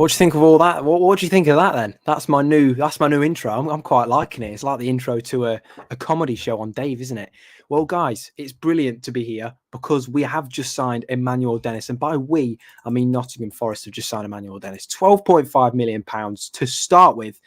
What do you think of all that? What do you think of that then? That's my new intro. I'm quite liking it. It's like the intro to a comedy show on Dave, isn't it? Well, guys, it's brilliant to be here because we have just signed Emmanuel Dennis. And by we, I mean Nottingham Forest have just signed Emmanuel Dennis. £12.5 million to start with,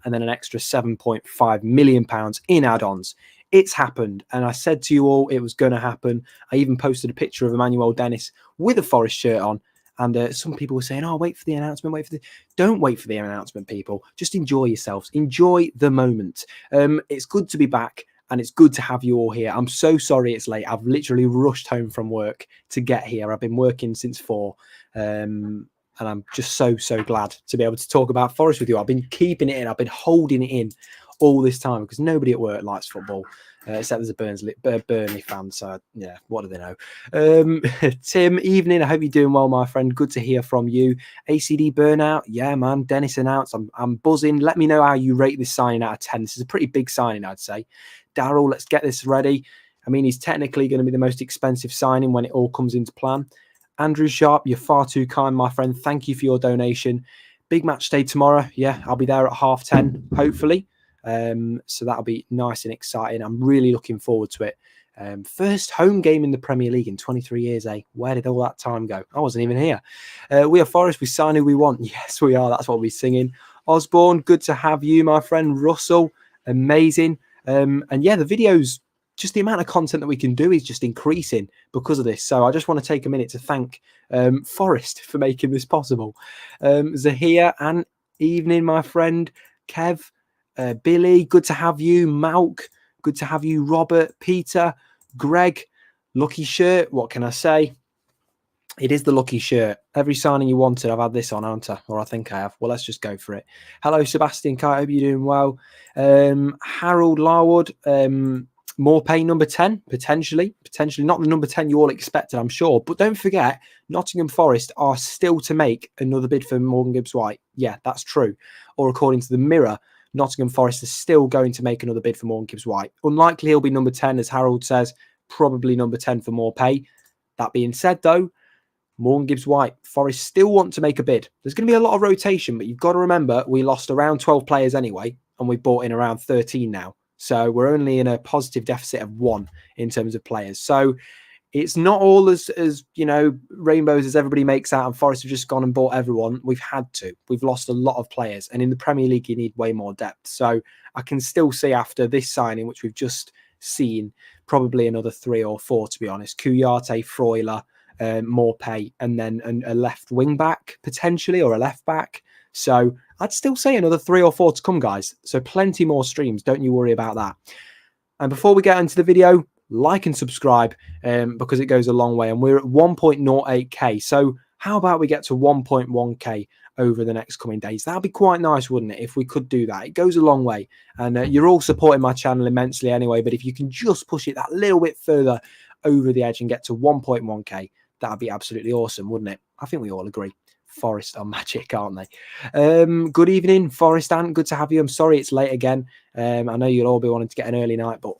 and then an extra £7.5 million in add-ons. It's happened. And I said to you all it was going to happen. I even posted a picture of Emmanuel Dennis with a Forest shirt on. And some people were saying, oh, wait for the announcement, Don't wait for the announcement, people. Just enjoy yourselves. Enjoy the moment. It's good to be back, and it's good to have you all here. I'm so sorry it's late. I've literally rushed home from work to get here. I've been working since 4. And I'm just so glad to be able to talk about Forest with you. I've been keeping it in. I've been holding it in all this time because nobody at work likes football. Except there's a Burnley fan, so yeah, what do they know? Tim, evening. I hope you're doing well, my friend. Good to hear from you. ACD burnout, yeah, man. Dennis announced. I'm buzzing. Let me know how you rate this signing out of 10. This is a pretty big signing, I'd say. Daryl, let's get this ready. I mean, he's technically going to be the most expensive signing when it all comes into plan. Andrew Sharp, you're far too kind, my friend. Thank you for your donation. Big match day tomorrow. Yeah, I'll be there at 10:30, hopefully. So that'll be nice and exciting. I'm really looking forward to it. First home game in the Premier League in 23 years, eh? Where did all that time go? I wasn't even here. We are Forest. We sign who we want. Yes, we are. That's what we're singing. Osborne, good to have you, my friend. Russell, amazing. And yeah, the videos, just the amount of content that we can do is just increasing because of this. So I just want to take a minute to thank Forest for making this possible. Zahir, and evening, my friend. Kev, Billy, good to have you. Malk, good to have you. Robert, Peter, Greg, lucky shirt. What can I say? It is the lucky shirt. Every signing you wanted, I've had this on, haven't I? Or I think I have. Well, let's just go for it. Hello, Sebastian Kite. I hope you're doing well. Harold Larwood, more pay number 10, potentially not the number 10 you all expected, I'm sure. But don't forget, Nottingham Forest are still to make another bid for Morgan Gibbs-White. Yeah, that's true. Or according to the Mirror, Nottingham Forest is still going to make another bid for Morgan Gibbs-White. Unlikely he'll be number 10, as Harold says, probably number 10 for more pay. That being said, though, Morgan Gibbs-White, Forest still want to make a bid. There's going to be a lot of rotation, but you've got to remember we lost around 12 players anyway, and we bought in around 13 now. So we're only in a positive deficit of 1 in terms of players. So it's not all as you know, rainbows as everybody makes out, and Forest have just gone and bought everyone. We've had to. We've lost a lot of players, and in the Premier League, you need way more depth. So I can still see after this signing, which we've just seen, probably another 3 or 4, to be honest. Kouyaté, Freuler, more pay, and then a left wing back potentially, or a left back. So I'd still say another 3 or 4 to come, guys. So plenty more streams. Don't you worry about that. And before we get into the video, like and subscribe because it goes a long way. And we're at 1.08k. So how about we get to 1.1k over the next coming days? That'd be quite nice, wouldn't it, if we could do that? It goes a long way. And you're all supporting my channel immensely anyway. But if you can just push it that little bit further over the edge and get to 1.1k, that'd be absolutely awesome, wouldn't it? I think we all agree. Forest are magic, aren't they? Good evening, Forest Ant. Good to have you. I'm sorry it's late again. I know you'll all be wanting to get an early night, but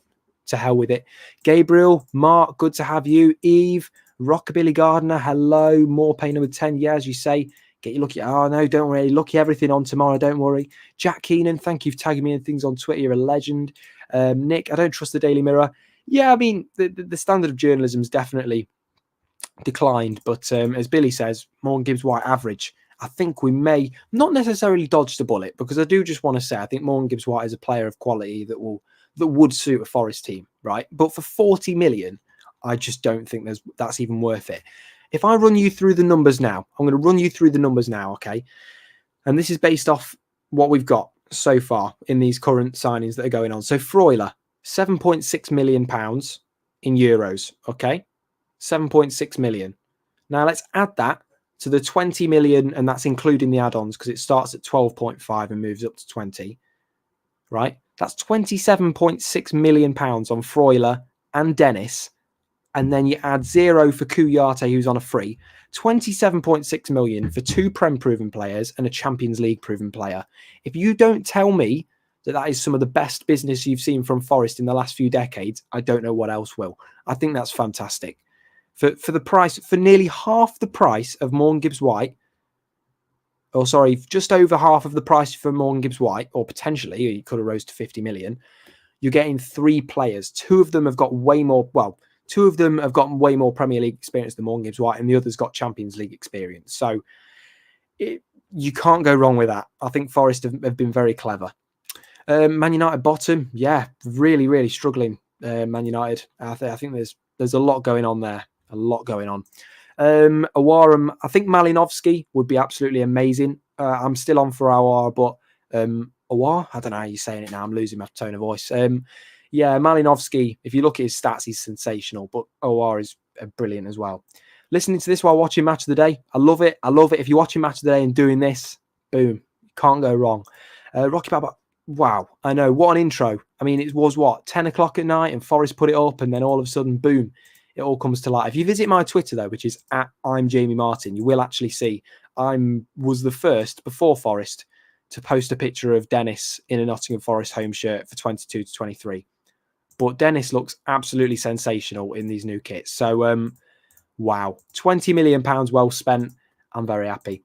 to hell with it. Gabriel, Mark, good to have you. Eve, Rockabilly Gardener, hello. More pay number 10. Yeah, as you say, get your lucky. Oh, no, don't worry. Lucky everything on tomorrow. Don't worry. Jack Keenan, thank you for tagging me in things on Twitter. You're a legend. Nick, I don't trust the Daily Mirror. Yeah, I mean, the standard of journalism is definitely declined, but as Billy says, Morgan Gibbs-White average. I think we may not necessarily dodge the bullet, because I do just want to say I think Morgan Gibbs-White is a player of quality that would suit a Forest team, right? But for 40 million, I just don't think that's even worth it. If I run you through the numbers now, I'm going to run you through the numbers now, okay? And this is based off what we've got so far in these current signings that are going on. So Freuler, £7.6 million in euros, okay? 7.6 million. Now let's add that to the 20 million, and that's including the add-ons because it starts at 12.5 and moves up to 20, right? That's 27.6 million pounds on Freuler and Dennis, and then you add 0 for Kouyaté, who's on a free. 27.6 million for 2 Prem proven players and a Champions League proven player. If you don't tell me that is some of the best business you've seen from Forest in the last few decades, I don't know what else will. I think that's fantastic. For the price, for nearly half the price of Morgan Gibbs-White, or sorry, just over half of the price for Morgan Gibbs White, or potentially he could have rose to 50 million. You're getting 3 players. Two of them have got way more Premier League experience than Morgan Gibbs White, and the other's got Champions League experience. So you can't go wrong with that. I think Forest have been very clever. Man United bottom, yeah, really, really struggling. Man United. I think there's a lot going on there. A lot going on. Awarum, I think Malinovsky would be absolutely amazing. I'm still on for Awar, but Awar, I don't know how you're saying it now. I'm losing my tone of voice. Yeah, Malinovsky, if you look at his stats, he's sensational, but Awar is brilliant as well. Listening to this while watching Match of the Day, I love it. I love it. If you're watching Match of the Day and doing this, boom, can't go wrong. Rocky Baba, wow, I know, what an intro. I mean, it was 10 o'clock at night and Forest put it up and then all of a sudden, boom, it all comes to light. If you visit my Twitter, though, which is @I'm Jamie Martin, you will actually see I was the first before Forest to post a picture of Dennis in a Nottingham Forest home shirt for 22 to 23. But Dennis looks absolutely sensational in these new kits. So, wow, £20 million well spent. I'm very happy.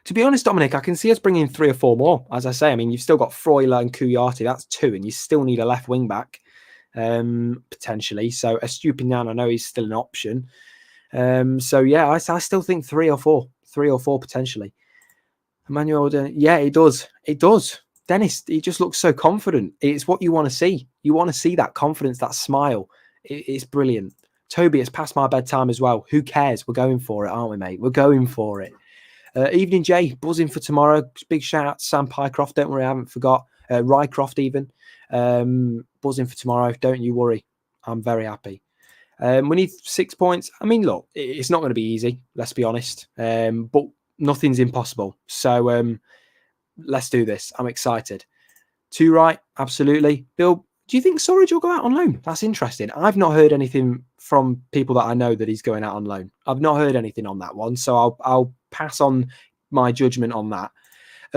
To be honest, Dominic, I can see us bringing 3 or 4 more. As I say, I mean, you've still got Freuler and Kouyaté. That's 2, and you still need a left wing back, potentially. So Estupiñán, I know he's still an option. So yeah, I still think 3 or 4 potentially. Emmanuel, yeah, it does. It does. Dennis, he just looks so confident. It's what you want to see. You want to see that confidence, that smile. It's brilliant. Toby, it's past my bedtime as well. Who cares? We're going for it, aren't we, mate? We're going for it. Evening Jay, buzzing for tomorrow. Big shout out to Sam Pycroft. Don't worry, I haven't forgot. Rycroft even. Buzzing for tomorrow. Don't you worry. I'm very happy. We need 6 points. I mean, look, it's not going to be easy. Let's be honest. But nothing's impossible. So let's do this. I'm excited. 2 right, absolutely. Bill, do you think Surridge will go out on loan? That's interesting. I've not heard anything from people that I know that he's going out on loan. I've not heard anything on that one. So I'll pass on my judgment on that.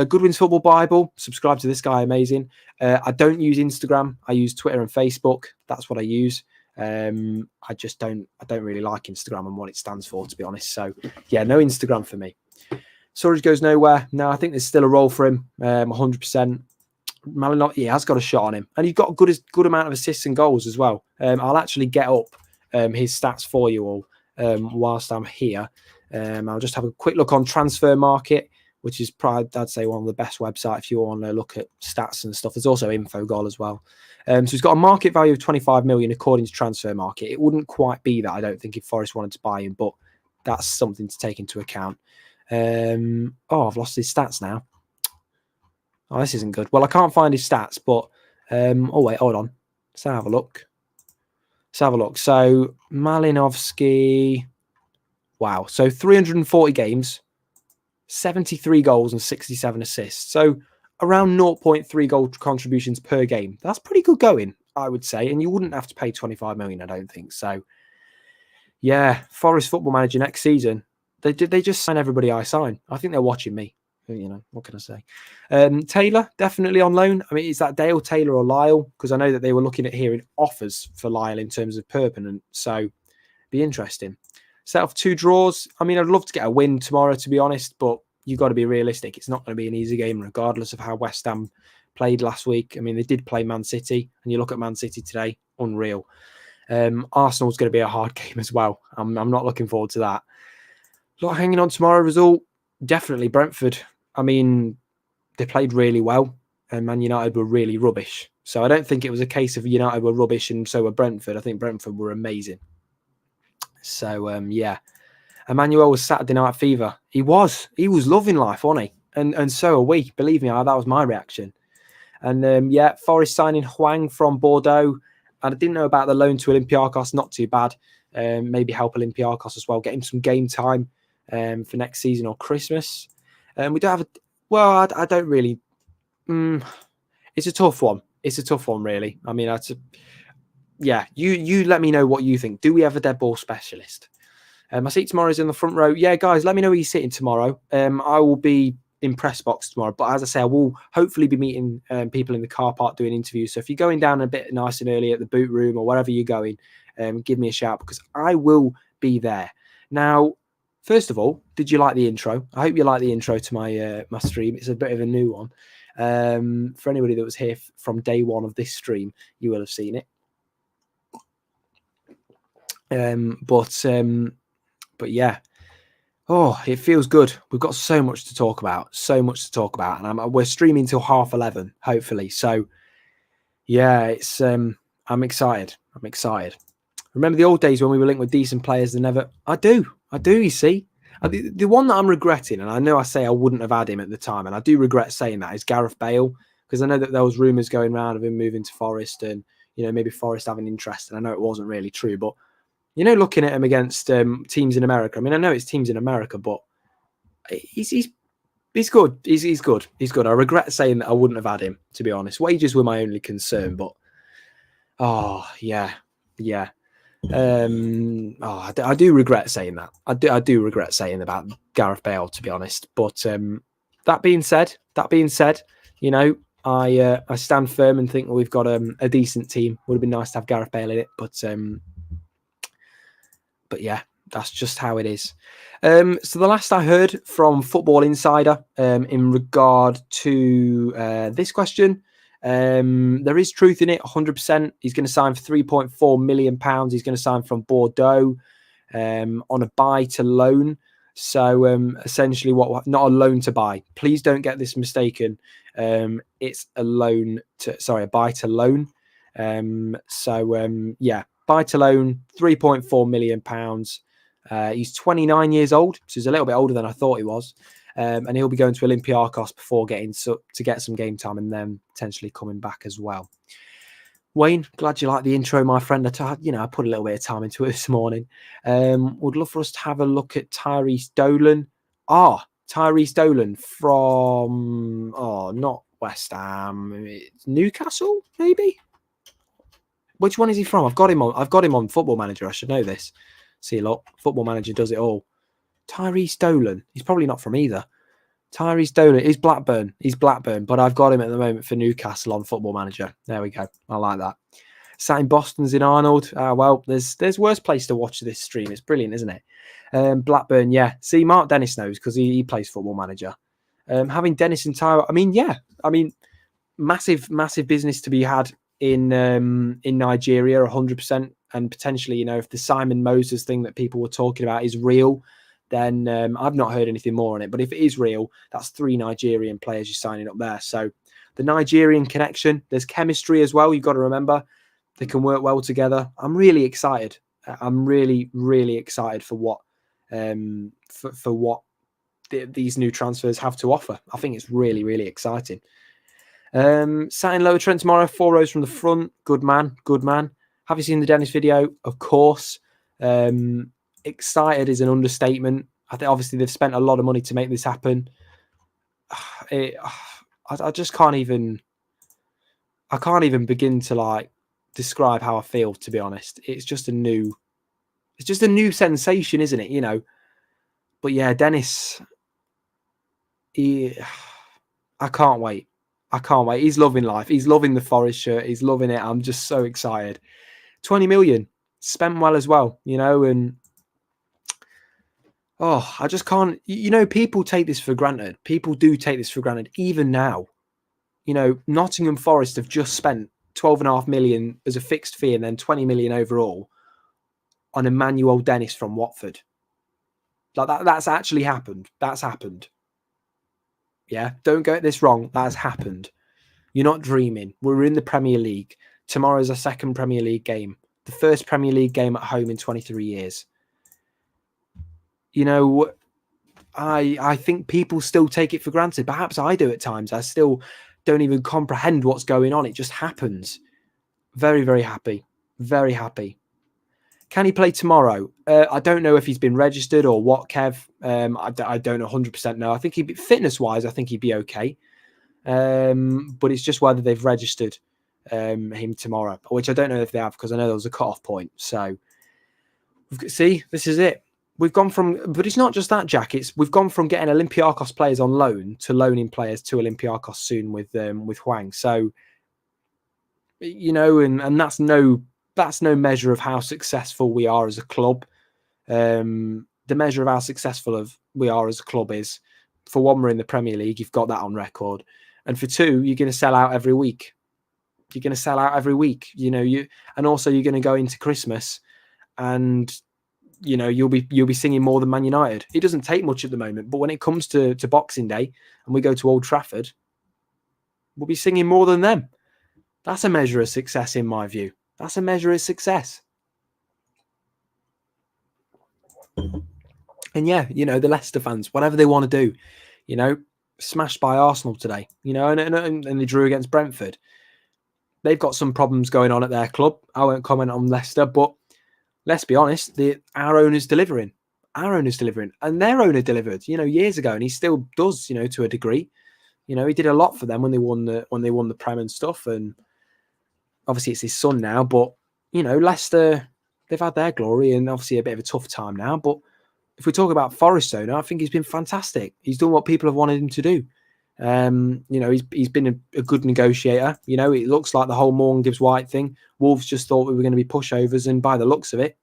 Goodwin's Football Bible. Subscribe to this guy. Amazing. I don't use Instagram. I use Twitter and Facebook. That's what I use. I don't really like Instagram and what it stands for, to be honest. So yeah, no Instagram for me. Surridge goes nowhere. No, I think there's still a role for him. 100%. Malinotti, he has got a shot on him, and he's got a good amount of assists and goals as well. I'll actually get up his stats for you all whilst I'm here. I'll just have a quick look on Transfer Market, which is probably, I'd say, one of the best websites if you want to look at stats and stuff. There's also Infogol as well. So he's got a market value of 25 million according to Transfer Market. It wouldn't quite be that, I don't think, if Forest wanted to buy him, but that's something to take into account. I've lost his stats now. Oh, this isn't good. Well, I can't find his stats, but wait, hold on. Let's have a look. So Malinovsky, wow. So 340 games, 73 goals and 67 assists. So around 0.3 goal contributions per game. That's pretty good going, I would say. And you wouldn't have to pay 25 million, I don't think. So yeah, Forest Football Manager next season. They just sign everybody I sign. I think they're watching me. You know, what can I say? Taylor, definitely on loan. I mean, is that Dale Taylor or Lyle? Because I know that they were looking at hearing offers for Lyle in terms of permanent. So, be interesting. Set off 2 draws. I mean, I'd love to get a win tomorrow, to be honest, but you've got to be realistic. It's not going to be an easy game, regardless of how West Ham played last week. I mean, they did play Man City, and you look at Man City today, unreal. Arsenal's going to be a hard game as well. I'm not looking forward to that. Not hanging on tomorrow result. Definitely Brentford. I mean, they played really well and Man United were really rubbish. So I don't think it was a case of United were rubbish and so were Brentford. I think Brentford were amazing. So, yeah. Emmanuel was Saturday Night Fever. He was loving life, wasn't he? And so are we. Believe me, that was my reaction. And, yeah, Forest signing Hwang from Bordeaux. And I didn't know about the loan to Olympiacos. Not too bad. Maybe help Olympiacos as well. Get him some game time for next season or Christmas. We don't have I don't really. It's a tough one. Really. I mean, yeah. You let me know what you think. Do we have a dead ball specialist? My seat tomorrow is in the front row. Yeah, guys, let me know where you're sitting tomorrow. I will be in press box tomorrow, but as I say, I will hopefully be meeting people in the car park doing interviews. So if you're going down a bit nice and early at the boot room or wherever you're going, give me a shout because I will be there. Now, First of all, did you like the intro? I hope you like the intro to my my stream. It's a bit of a new one. For anybody that was here from day one of this stream, you will have seen it. But yeah, oh, it feels good. We've got so much to talk about, and we're streaming till 11:30, hopefully. So yeah, it's I'm excited. Remember the old days when we were linked with decent players? I do. You see, the one that I'm regretting, and I know I say I wouldn't have had him at the time, and I do regret saying that, is Gareth Bale, because I know that there was rumours going around of him moving to Forest, and maybe Forest having interest, and I know it wasn't really true, but looking at him against teams in America. I mean, I know it's teams in America, but he's good. He's good. I regret saying that I wouldn't have had him, to be honest. Wages were my only concern, but oh yeah. I do regret saying that. I do regret saying about Gareth Bale, to be honest. But that being said, I stand firm and think we've got a decent team. Would have been nice to have Gareth Bale in it, but yeah, that's just how it is. So the last I heard from Football Insider in regard to this question, there is truth in it, 100%. He's going to sign for £3.4 million. He's going to sign from Bordeaux on a buy to loan. So essentially, not a loan to buy. Please don't get this mistaken. It's a buy to loan. Yeah, buy to loan, £3.4 million. He's 29 years old, so he's a little bit older than I thought he was. And he'll be going to Olympiacos before getting to get some game time and then potentially coming back as well. Wayne, glad you like the intro, my friend. I put a little bit of time into it this morning. Would love for us to have a look at Tyrese Dolan. Tyrese Dolan from not West Ham, it's Newcastle, maybe. Which one is he from? I've got him on Football Manager. I should know this. See, look, Football Manager does it all. Tyrese Dolan. He's probably not from either. Tyrese Dolan is Blackburn. He's Blackburn, but I've got him at the moment for Newcastle on Football Manager. There we go. I like that. Sat in Boston's in Arnold. Well, there's worse place to watch this stream. It's brilliant, isn't it? Blackburn, yeah. See, Mark Dennis knows because he plays Football Manager. Having Dennis and Tyro, massive business to be had in Nigeria, 100%, and potentially, if the Simon Moses thing that people were talking about is real, then I've not heard anything more on it. But if it is real, that's 3 Nigerian players you're signing up there. So the Nigerian connection, there's chemistry as well. You've got to remember they can work well together. I'm really excited. I'm really, really excited for what these new transfers have to offer. I think it's really, really exciting. Sat in Lower Trent tomorrow, 4 rows from the front. Good man. Have you seen the Dennis video? Of course. Excited is an understatement. I think obviously they've spent a lot of money to make this happen. I just can't even. I can't even begin to describe how I feel. To be honest, it's just a new sensation, isn't it? But yeah, Dennis. I can't wait. He's loving life. He's loving the Forest shirt. He's loving it. I'm just so excited. 20 million spent well as well, and I just can't, people take this for granted. People do take this for granted. Even now, Nottingham Forest have just spent 12.5 million as a fixed fee and then 20 million overall on Emmanuel Dennis from Watford. That's actually happened. That's happened. Yeah, don't get this wrong. That has happened. You're not dreaming. We're in the Premier League. Tomorrow's a second Premier League game. The first Premier League game at home in 23 years. I think people still take it for granted. Perhaps I do at times. I still don't even comprehend what's going on. It just happens. Very, very happy. Very happy. Can he play tomorrow? I don't know if he's been registered or what, Kev. I don't 100% know. I think he'd be fitness-wise, I think he'd be okay. But it's just whether they've registered him tomorrow, which I don't know if they have because I know there was a cut-off point. So, see, this is it. We've gone from, but it's not just that, Jack. We've gone from getting Olympiacos players on loan to loaning players to Olympiacos soon with Hwang. So, and that's no measure of how successful we are as a club. There's the measure of how successful we are as a club is, for one, we're in the Premier League. You've got that on record. And for two, you're going to sell out every week. You're going to sell out every week. And also you're going to go into Christmas and, you'll be singing more than Man United. It doesn't take much at the moment, but when it comes to Boxing Day and we go to Old Trafford, we'll be singing more than them. That's a measure of success in my view. That's a measure of success. And yeah, the Leicester fans, whatever they want to do, smashed by Arsenal today, and they drew against Brentford. They've got some problems going on at their club. I won't comment on Leicester, but let's be honest, our owner's delivering. Our owner's delivering. And their owner delivered, years ago, and he still does, to a degree. He did a lot for them when they won the Prem and stuff, and obviously it's his son now, but Leicester, they've had their glory and obviously a bit of a tough time now. But if we talk about Forest owner, I think he's been fantastic. He's done what people have wanted him to do. He's been a good negotiator. It looks like the whole Morgan gives White thing. Wolves just thought we were going to be pushovers, and by the looks of it,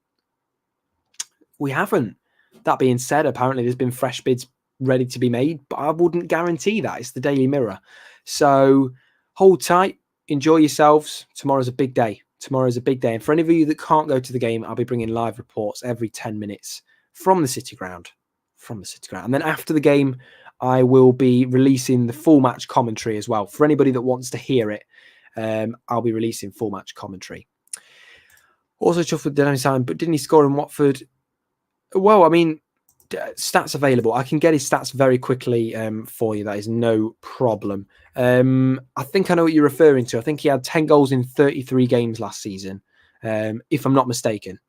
we haven't. That being said, apparently there's been fresh bids ready to be made, but I wouldn't guarantee that. It's the Daily Mirror. So hold tight, enjoy yourselves. Tomorrow's a big day. And for any of you that can't go to the game, I'll be bringing live reports every 10 minutes from the City Ground. And then after the game, I will be releasing the full match commentary as well. For anybody that wants to hear it, I'll be releasing full match commentary. Also chuffed with Dennis Allen, but didn't he score in Watford? Well, I mean, stats available. I can get his stats very quickly for you. That is no problem. I think I know what you're referring to. I think he had 10 goals in 33 games last season, if I'm not mistaken.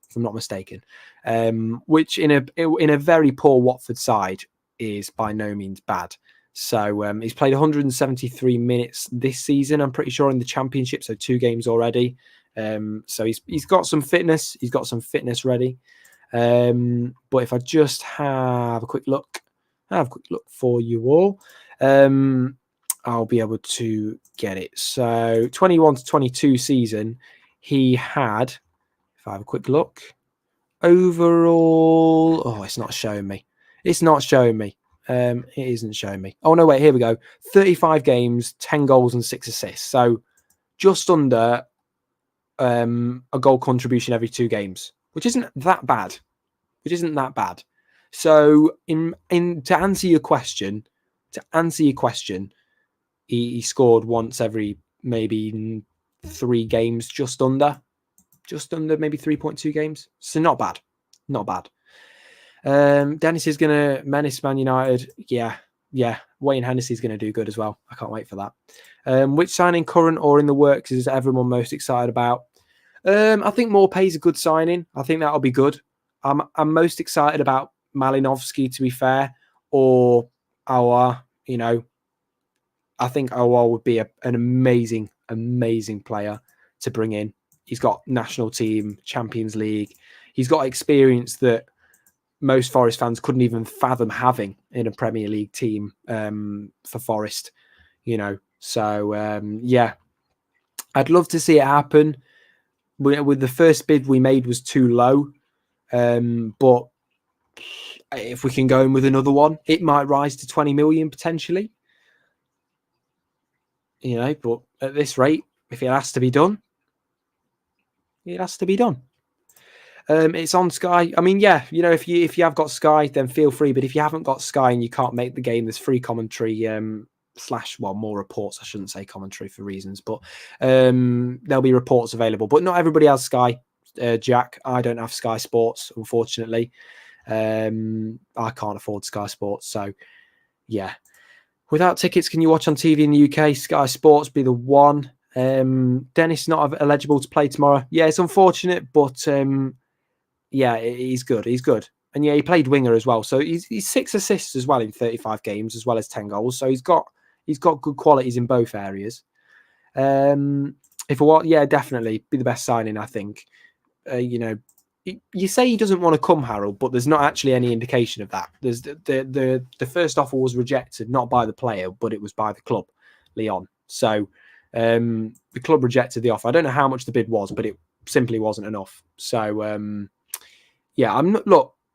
Which in a very poor Watford side is by no means bad. So he's played 173 minutes this season, I'm pretty sure, in the Championship, so 2 games already. So he's got some fitness. He's got some fitness ready. But if I just have a quick look for you all, I'll be able to get it. So 21 to 22 season, he had, if I have a quick look, overall, it's not showing me. It isn't showing me. Oh, no, wait, here we go. 35 games, 10 goals and 6 assists. So just under a goal contribution every 2 games, which isn't that bad. So to answer your question, he scored once every maybe 3 games, just under maybe 3.2 games. So not bad. Dennis is going to menace Man United. Yeah. Wayne Hennessy's going to do good as well. I can't wait for that. Which signing, current or in the works, is everyone most excited about? I think Morpay's a good signing. I think that'll be good. I'm most excited about Malinovsky, to be fair, or Aouar. I think Aouar would be an amazing player to bring in. He's got national team, Champions League. He's got experience that most Forest fans couldn't even fathom having in a Premier League team for Forest. So yeah, I'd love to see it happen. With the first bid we made was too low. But if we can go in with another one, it might rise to 20 million potentially. But at this rate, if it has to be done, it has to be done. It's on Sky. I mean, yeah, if you have got Sky, then feel free. But if you haven't got Sky and you can't make the game, there's free commentary more reports. I shouldn't say commentary for reasons, but there'll be reports available. But not everybody has Sky. Jack, I don't have Sky Sports, unfortunately. I can't afford Sky Sports, so yeah. Without tickets, can you watch on TV in the UK? Sky Sports be the one. Dennis not eligible to play tomorrow. Yeah, it's unfortunate, but yeah, he's good. And yeah, he played winger as well, so he's 6 assists as well in 35 games, as well as 10 goals. So he's got good qualities in both areas. Yeah, definitely be the best signing, I think. You say he doesn't want to come, Harold, but there's not actually any indication of that. There's the first offer was rejected, not by the player, but it was by the club, Lyon. So the club rejected the offer. I don't know how much the bid was, but it simply wasn't enough. So yeah,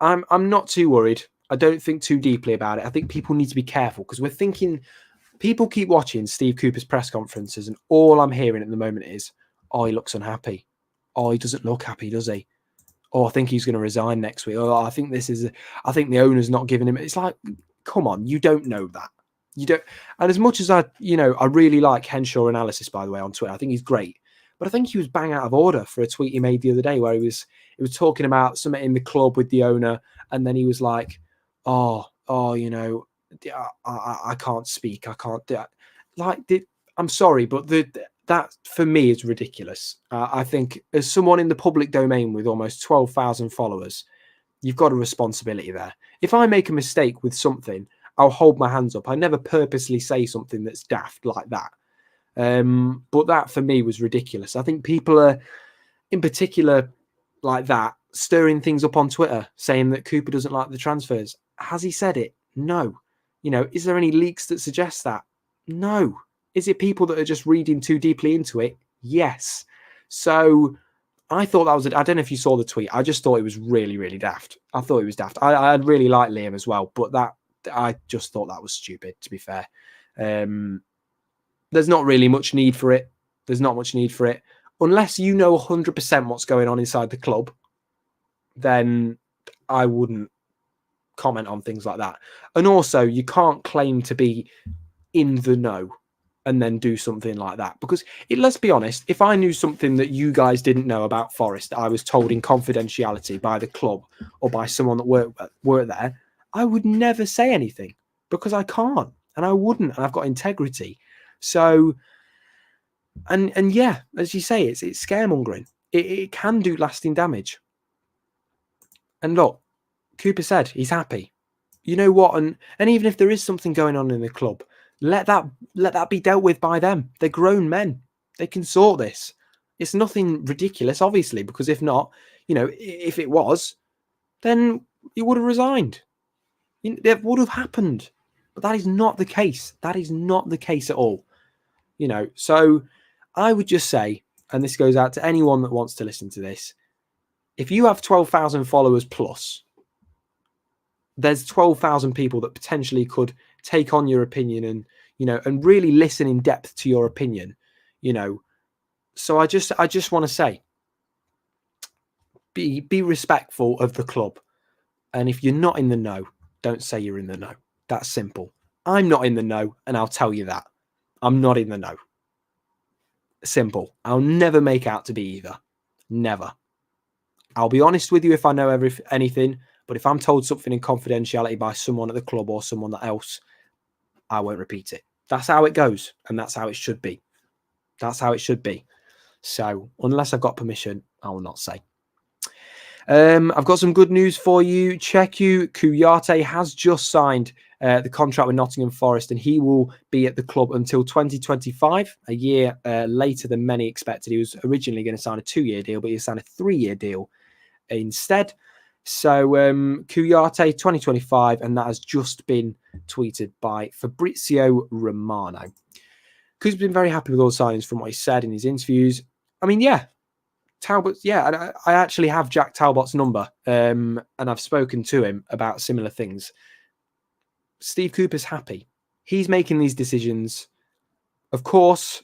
I'm not too worried. I don't think too deeply about it. I think people need to be careful because we're thinking people keep watching Steve Cooper's press conferences, and all I'm hearing at the moment is, "Oh, he looks unhappy. Oh, he doesn't look happy, does he? Oh, I think he's going to resign next week. Oh, I think I think the owner's not giving him." It's like, come on, you don't know that. You don't. And as much as I really like Henshaw analysis, by the way, on Twitter. I think he's great, but I think he was bang out of order for a tweet he made the other day where he was talking about something in the club with the owner, and then he was like, "Oh, I can't speak. I can't do that." Like, I'm sorry, but that for me is ridiculous. I think as someone in the public domain with almost 12,000 followers, you've got a responsibility there. If I make a mistake with something, I'll hold my hands up. I never purposely say something that's daft like that. But that for me was ridiculous. I think people are, in particular, like that, stirring things up on Twitter, saying that Cooper doesn't like the transfers. Has he said it? No. Is there any leaks that suggest that? No. Is it people that are just reading too deeply into it? Yes. So I thought that was I don't know if you saw the tweet. I just thought it was really, really daft. I thought it was daft. I really like Liam as well, but I just thought that was stupid, to be fair. There's not really much need for it. There's not much need for it. Unless you know 100% what's going on inside the club, then I wouldn't comment on things like that. And also, you can't claim to be in the know and then do something like that. Because let's be honest, if I knew something that you guys didn't know about Forest, I was told in confidentiality by the club or by someone that worked there, I would never say anything because I can't and I wouldn't, and I've got integrity. So, and yeah, as you say, it's scaremongering. It can do lasting damage. And look, Cooper said he's happy. You know what? And even if there is something going on in the club, let that be dealt with by them. They're grown men. They can sort this. It's nothing ridiculous, obviously, because if not, if it was, then he would have resigned. It would have happened. But that is not the case. That is not the case at all. So I would just say, and this goes out to anyone that wants to listen to this, if you have 12,000 followers plus, there's 12,000 people that potentially could take on your opinion and really listen in depth to your opinion, So I just want to say, be respectful of the club. And if you're not in the know, don't say you're in the know. That's simple. I'm not in the know, and I'll tell you that. I'm not in the know. Simple. I'll never make out to be either. Never. I'll be honest with you if I know anything, but if I'm told something in confidentiality by someone at the club or someone else, I won't repeat it. That's how it goes, and that's how it should be. That's how it should be. So unless I've got permission, I will not say. I've got some good news for you. Cheku Kuyate has just signed the contract with Nottingham Forest, and he will be at the club until 2025, a year later than many expected. He was originally going to sign a 2-year deal, but he signed a 3-year deal instead. So Kuyate 2025, and that has just been tweeted by Fabrizio Romano. Ku's been very happy with all the signings from what he said in his interviews. I mean, yeah, Talbot, yeah, and I actually have Jack Talbot's number, and I've spoken to him about similar things. Steve Cooper's happy. He's making these decisions. Of course,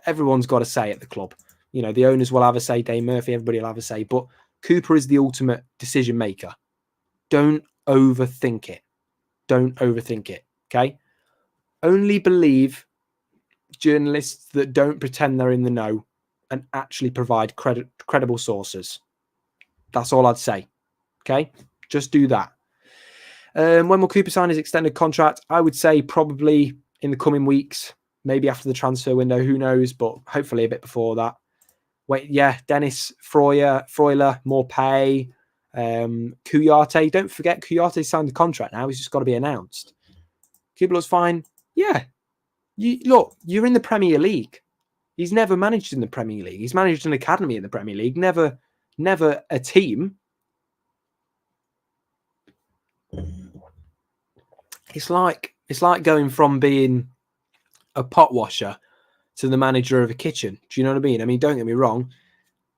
everyone's got a say at the club. The owners will have a say, Dave Murphy, everybody will have a say, but Cooper is the ultimate decision maker. Don't overthink it. Don't overthink it, okay? Only believe journalists that don't pretend they're in the know and actually provide credible sources. That's all I'd say, okay? Just do that. When will Cooper sign his extended contract? I would say probably in the coming weeks, maybe after the transfer window, who knows, but hopefully a bit before that. Wait, yeah, Dennis Freuler, more pay. Kuyate, don't forget Kuyate signed the contract now. He's just got to be announced. Cooper looks fine. Yeah. You're in the Premier League. He's never managed in the Premier League. He's managed an academy in the Premier League, never a team. It's like going from being a pot washer to the manager of a kitchen. Do you know what I mean? I mean, don't get me wrong.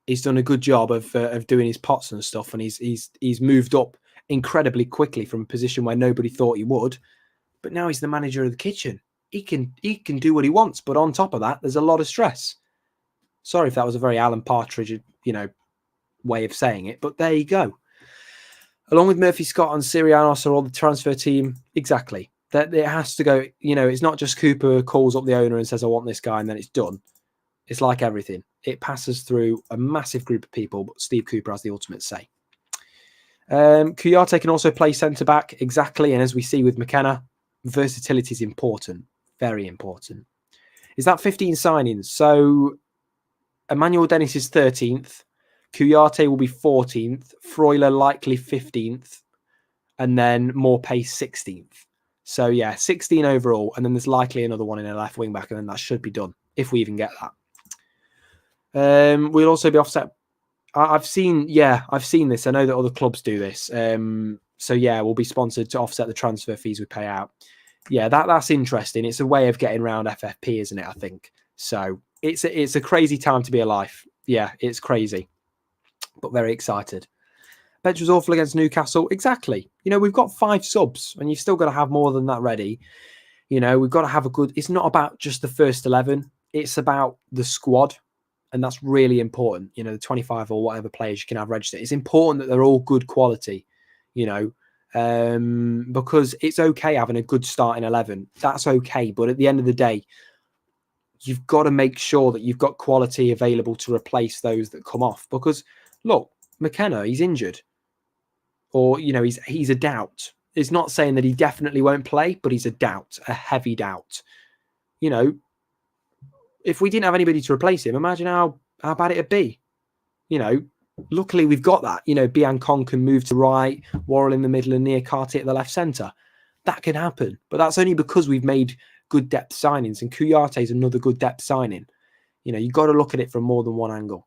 He's done a good job of doing his pots and stuff, and he's moved up incredibly quickly from a position where nobody thought he would. But now he's the manager of the kitchen. He can do what he wants, but on top of that, there's a lot of stress. Sorry if that was a very Alan Partridge, way of saying it, but there you go. Along with Murphy, Scott, and Sirianos are all the transfer team. Exactly. That it has to go. It's not just Cooper calls up the owner and says, "I want this guy," and then it's done. It's like everything. It passes through a massive group of people, but Steve Cooper has the ultimate say. Kouyaté can also play centre-back, exactly. And as we see with McKenna, versatility is important. Very important. Is that 15 signings? So Emmanuel Dennis is 13th. Kouyaté will be 14th. Freuler likely 15th. And then Morpay 16th. So yeah, 16 overall. And then there's likely another one in a left wing back. And then that should be done, if we even get that. We'll also be offset. I've seen this. I know that other clubs do this. So yeah, we'll be sponsored to offset the transfer fees we pay out. Yeah, that's interesting. It's a way of getting around FFP, isn't it? I think so. It's a crazy time to be alive. Yeah, it's crazy, but very excited. Bench was awful against Newcastle. Exactly. We've got 5 subs, and you've still got to have more than that ready. We've got to have a good. It's not about just the first 11. It's about the squad. And that's really important. The 25 or whatever players you can have registered. It's important that they're all good quality, because it's okay having a good starting 11. That's okay. But at the end of the day, you've got to make sure that you've got quality available to replace those that come off. Because, look, McKenna, he's injured. Or, he's a doubt. It's not saying that he definitely won't play, but he's a doubt, a heavy doubt. If we didn't have anybody to replace him, imagine how bad it'd be. Luckily we've got that. Biancon can move to right, Worrell in the middle, and Niakate at the left centre. That can happen, but that's only because we've made good depth signings, and Kouyaté is another good depth signing. You've got to look at it from more than one angle.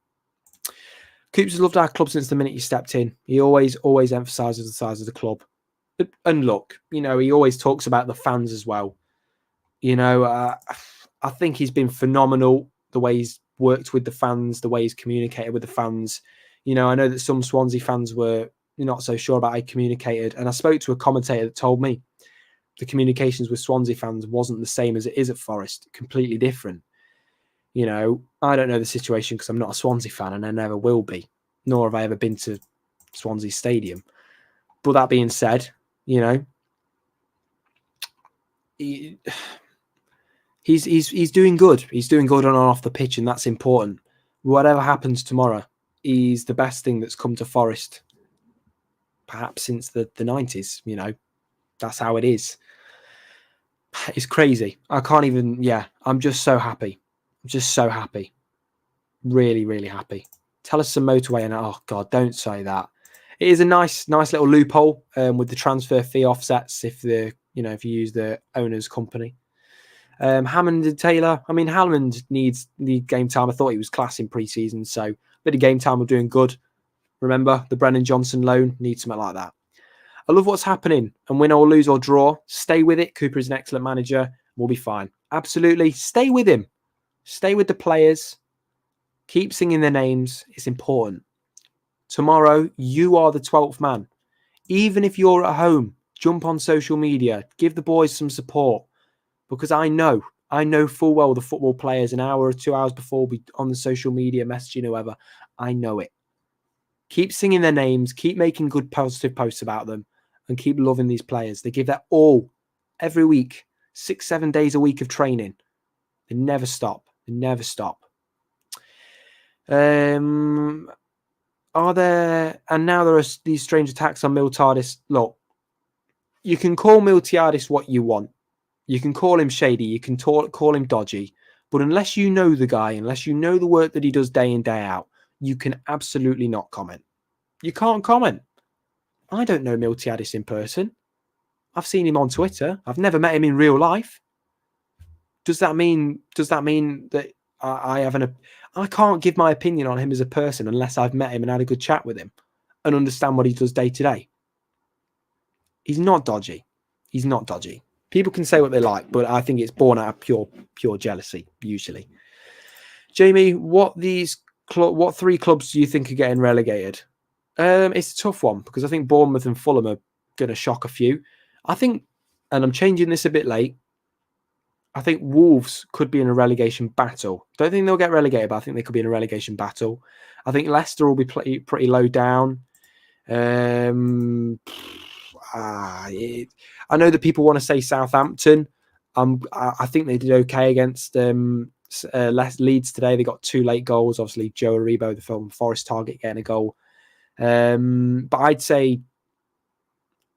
Coops has loved our club since the minute he stepped in. He always emphasises the size of the club. And look, he always talks about the fans as well. I think he's been phenomenal, the way he's worked with the fans, the way he's communicated with the fans. I know that some Swansea fans were not so sure about how he communicated. And I spoke to a commentator that told me the communications with Swansea fans wasn't the same as it is at Forest, completely different. I don't know the situation because I'm not a Swansea fan and I never will be, nor have I ever been to Swansea Stadium. But that being said, He's doing good. He's doing good on and off the pitch, and that's important. Whatever happens tomorrow, he's the best thing that's come to Forest, perhaps since the 90s. That's how it is. It's crazy. I can't even. Yeah, I'm just so happy. I'm just so happy. Really, really happy. Tell us some motorway, and oh god, don't say that. It is a nice little loophole with the transfer fee offsets if if you use the owner's company. Hammond and Taylor. I mean, Hammond needs game time. I thought he was class in pre-season, so a bit of game time, we're doing good. Remember, the Brennan Johnson loan needs something like that. I love what's happening, and win or lose or draw, stay with it. Cooper is an excellent manager. We'll be fine. Absolutely. Stay with him. Stay with the players. Keep singing their names. It's important. Tomorrow, you are the 12th man. Even if you're at home, jump on social media. Give the boys some support. Because I know full well the football players an hour or 2 hours before we on the social media messaging whoever. I know it. Keep singing their names, keep making good positive posts about them, and keep loving these players. They give their all every week, 6-7 days a week of training. They never stop. They never stop. Are there, and now there are these strange attacks on Miltiadis. Look, you can call Miltiadis what you want. You can call him shady, you can call him dodgy, but unless you know the guy, unless you know the work that he does day in, day out, you can absolutely not comment. You can't comment. I don't know Miltiadis in person. I've seen him on Twitter. I've never met him in real life. Does that mean that I can't give my opinion on him as a person unless I've met him and had a good chat with him and understand what he does day to day? He's not dodgy. He's not dodgy. People can say what they like, but I think it's born out of pure jealousy, usually. Jamie, what these What 3 clubs do you think are getting relegated? It's a tough one because I think Bournemouth and Fulham are going to shock a few. I think, and I'm changing this a bit late, I think Wolves could be in a relegation battle. Don't think they'll get relegated, but I think they could be in a relegation battle. I think Leicester will be pretty low down. I know that people want to say Southampton. I think they did okay against Leeds today. They got 2 late goals. Obviously, Joe Aribo, the film Forest target, getting a goal. But I'd say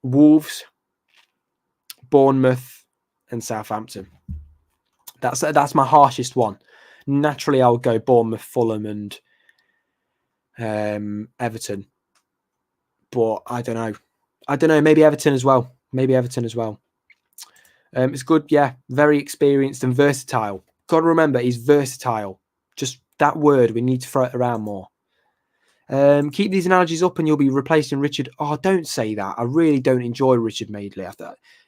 Wolves, Bournemouth, and Southampton. That's my harshest one. Naturally, I'll go Bournemouth, Fulham, and Everton. But I don't know. Maybe Everton as well. It's good. Yeah, very experienced and versatile. Got to remember, he's versatile. Just that word, we need to throw it around more. Keep these analogies up and you'll be replacing Richard. Oh, don't say that. I really don't enjoy Richard Madeley.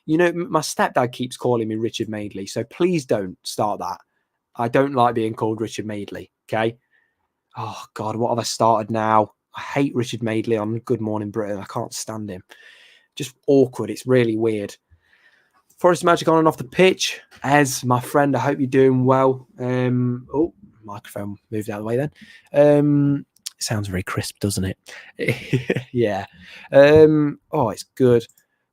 My stepdad keeps calling me Richard Madeley, so please don't start that. I don't like being called Richard Madeley, okay? Oh, God, what have I started now? I hate Richard Madeley on Good Morning Britain. I can't stand him. Just awkward. It's really weird. Forest Magic on and off the pitch. Ez, my friend, I hope you're doing well. Microphone moved out of the way then. Sounds very crisp, doesn't it? Yeah. It's good.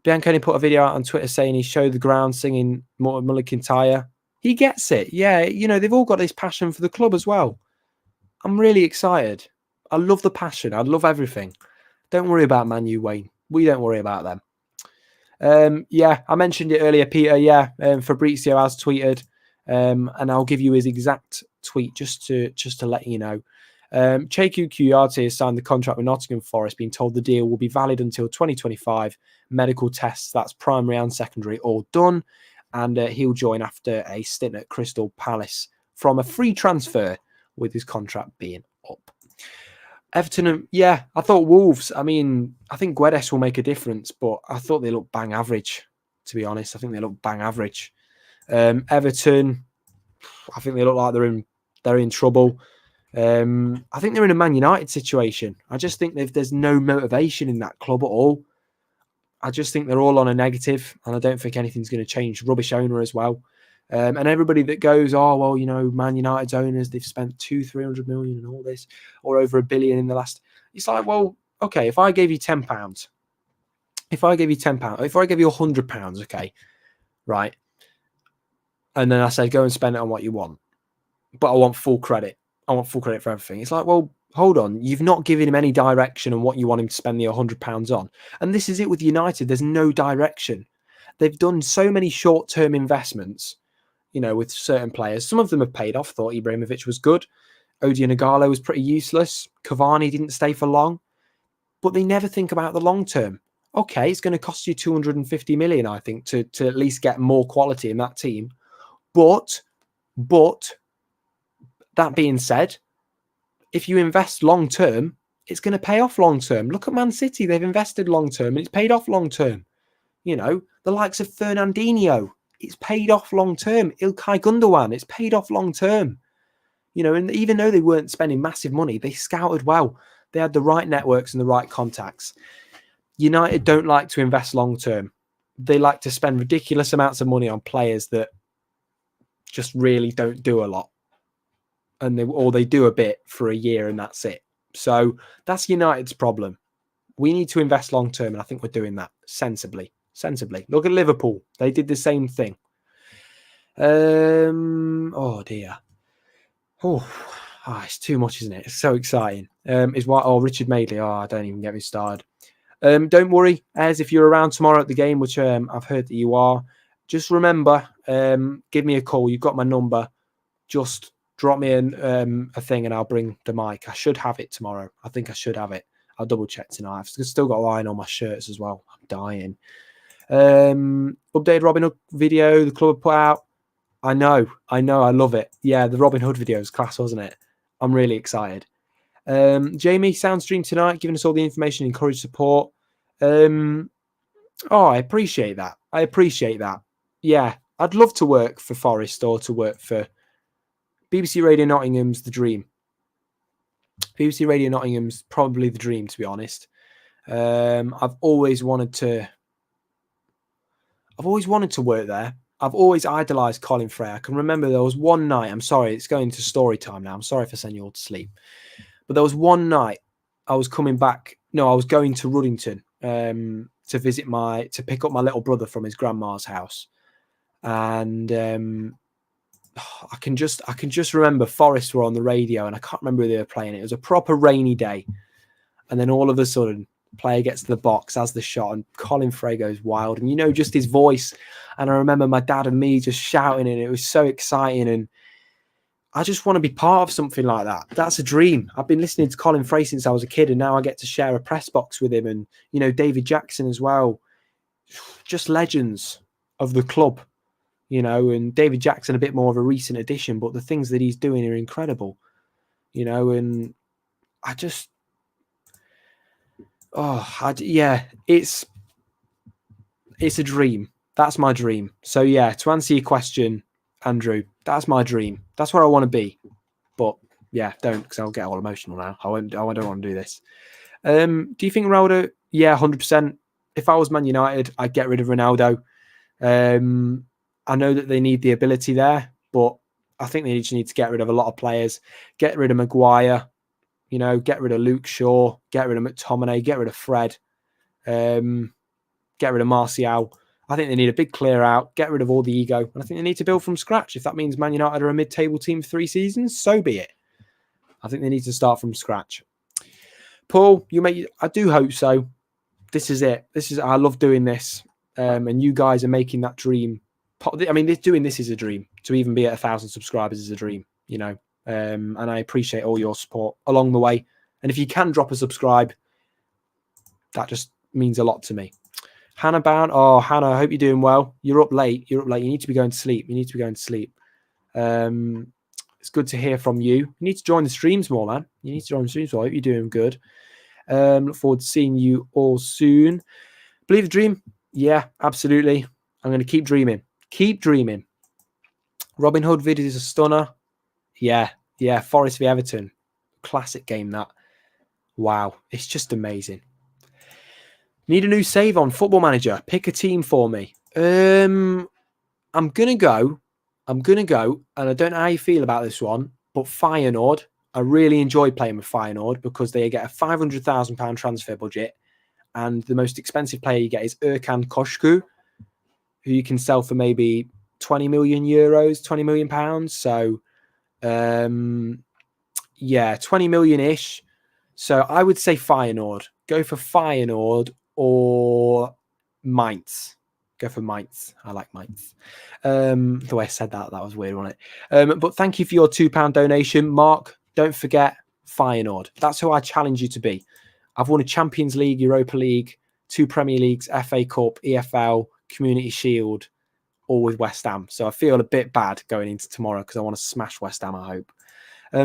Bianconi put a video out on Twitter saying he showed the ground singing Mully Kintyre. He gets it. Yeah, they've all got this passion for the club as well. I'm really excited. I love the passion. I love everything. Don't worry about Man U, Wayne. We don't worry about them. I mentioned it earlier, Peter. Yeah, Fabrizio has tweeted, and I'll give you his exact tweet just to let you know. Cheku Kuyate has signed the contract with Nottingham Forest, being told the deal will be valid until 2025. Medical tests, that's primary and secondary, all done, and he'll join after a stint at Crystal Palace from a free transfer, with his contract being up. Everton, I thought Wolves. I mean, I think Guedes will make a difference, but I thought they looked bang average, to be honest. I think they look bang average. Everton, I think they look like they're in trouble. I think they're in a Man United situation. I just think there's no motivation in that club at all. I just think they're all on a negative, and I don't think anything's going to change. Rubbish owner as well. And everybody that goes, Man United's owners, they've spent 200-300 million and all this, or over $1 billion in the last. It's like, well, okay, if I gave you £10, if I gave you £100, okay, right, and then I said, go and spend it on what you want, but I want full credit. I want full credit for everything. It's like, well, hold on, you've not given him any direction on what you want him to spend the £100 on, and this is it with United. There's no direction. They've done so many short-term investments, with certain players. Some of them have paid off. Thought Ibrahimovic was good. Odion Igalo was pretty useless. Cavani didn't stay for long. But they never think about the long term. Okay, it's going to cost you 250 million, I think, to at least get more quality in that team. But that being said, if you invest long term, it's going to pay off long term. Look at Man City. They've invested long term and it's paid off long term. The likes of Fernandinho, it's paid off long term. Ilkay Gundogan, it's paid off long term. And even though they weren't spending massive money, they scouted well. They had the right networks and the right contacts. United don't like to invest long term. They like to spend ridiculous amounts of money on players that just really don't do a lot. And they do a bit for a year and that's it. So that's United's problem. We need to invest long term, and I think we're doing that sensibly. Look at Liverpool. They did the same thing. Oh dear. It's too much, isn't it? It's so exciting. Richard Madeley. Don't even get me started. Don't worry, as if you're around tomorrow at the game, which I've heard that you are, just remember, give me a call. You've got my number. Just drop me a thing and I'll bring the mic. I should have it tomorrow. I think I should have it. I'll double check tonight. I've still got to iron on my shirts as well. I'm dying. Updated Robin Hood video the club put out. I know, I love it. Yeah, the Robin Hood video is class, wasn't it? I'm really excited. Jamie, sound stream tonight, giving us all the information, encourage support. I appreciate that. Yeah, I'd love to work for Forest or to work for BBC Radio Nottingham's the dream. BBC Radio Nottingham's probably the dream, to be honest. I've always wanted to work there. I've always idolised Colin Frey. I can remember there was one night. I'm sorry, it's going to story time now. I'm sorry for sending you all to sleep. But there was one night I was coming back. No, I was going to Ruddington to pick up my little brother from his grandma's house, and I can just remember Forest were on the radio, and I can't remember who they were playing. It was a proper rainy day, and then all of a sudden, player gets to the box, has the shot, and Colin Frey goes wild. And just his voice. And I remember my dad and me just shouting, and it was so exciting. And I just want to be part of something like that. That's a dream. I've been listening to Colin Frey since I was a kid, and now I get to share a press box with him. And David Jackson as well, just legends of the club. And David Jackson a bit more of a recent addition, but the things that he's doing are incredible. And I just. It's a dream. That's my dream. So to answer your question, Andrew, that's my dream. That's where I want to be. But don't, because I'll get all emotional now. I don't want to do this. Do you think Ronaldo? Yeah, 100%. If I was Man United, I'd get rid of Ronaldo. I know that they need the ability there, but I think they just need to get rid of a lot of players. Get rid of Maguire. Get rid of Luke Shaw, get rid of McTominay, get rid of Fred, get rid of Martial. I think they need a big clear out, get rid of all the ego, and I think they need to build from scratch. If that means Man United are a mid-table team for 3 seasons, so be it. I think they need to start from scratch. Paul, I do hope so. This is it. I love doing this, and you guys are making that dream. I mean, doing this is a dream. To even be at 1,000 subscribers is a dream. And I appreciate all your support along the way. And if you can drop a subscribe, that just means a lot to me. Hannah Bound. Oh, Hannah, I hope you're doing well. You're up late. You need to be going to sleep. It's good to hear from you. You need to join the streams more, man. I hope you're doing good. Look forward to seeing you all soon. Believe the dream? Yeah, absolutely. I'm going to keep dreaming. Robin Hood vid is a stunner. Yeah. Forest v Everton. Classic game, that. Wow. It's just amazing. Need a new save on Football Manager. Pick a team for me. I'm going to go, and I don't know how you feel about this one, but Feyenoord. I really enjoy playing with Feyenoord because they get a £500,000 transfer budget, and the most expensive player you get is Erkan Koşku, who you can sell for maybe 20 million euros, 20 million pounds. So, 20 million-ish. So I would say Feyenoord. Go for Feyenoord or Mainz. Go for Mainz. I like Mainz. The way I said that was weird, wasn't it? But thank you for your £2 donation. Mark, don't forget Feyenoord. That's who I challenge you to be. I've won a Champions League, Europa League, 2 Premier Leagues, FA Cup, EFL, Community Shield, all with West Ham. So I feel a bit bad going into tomorrow because I want to smash West Ham, I hope.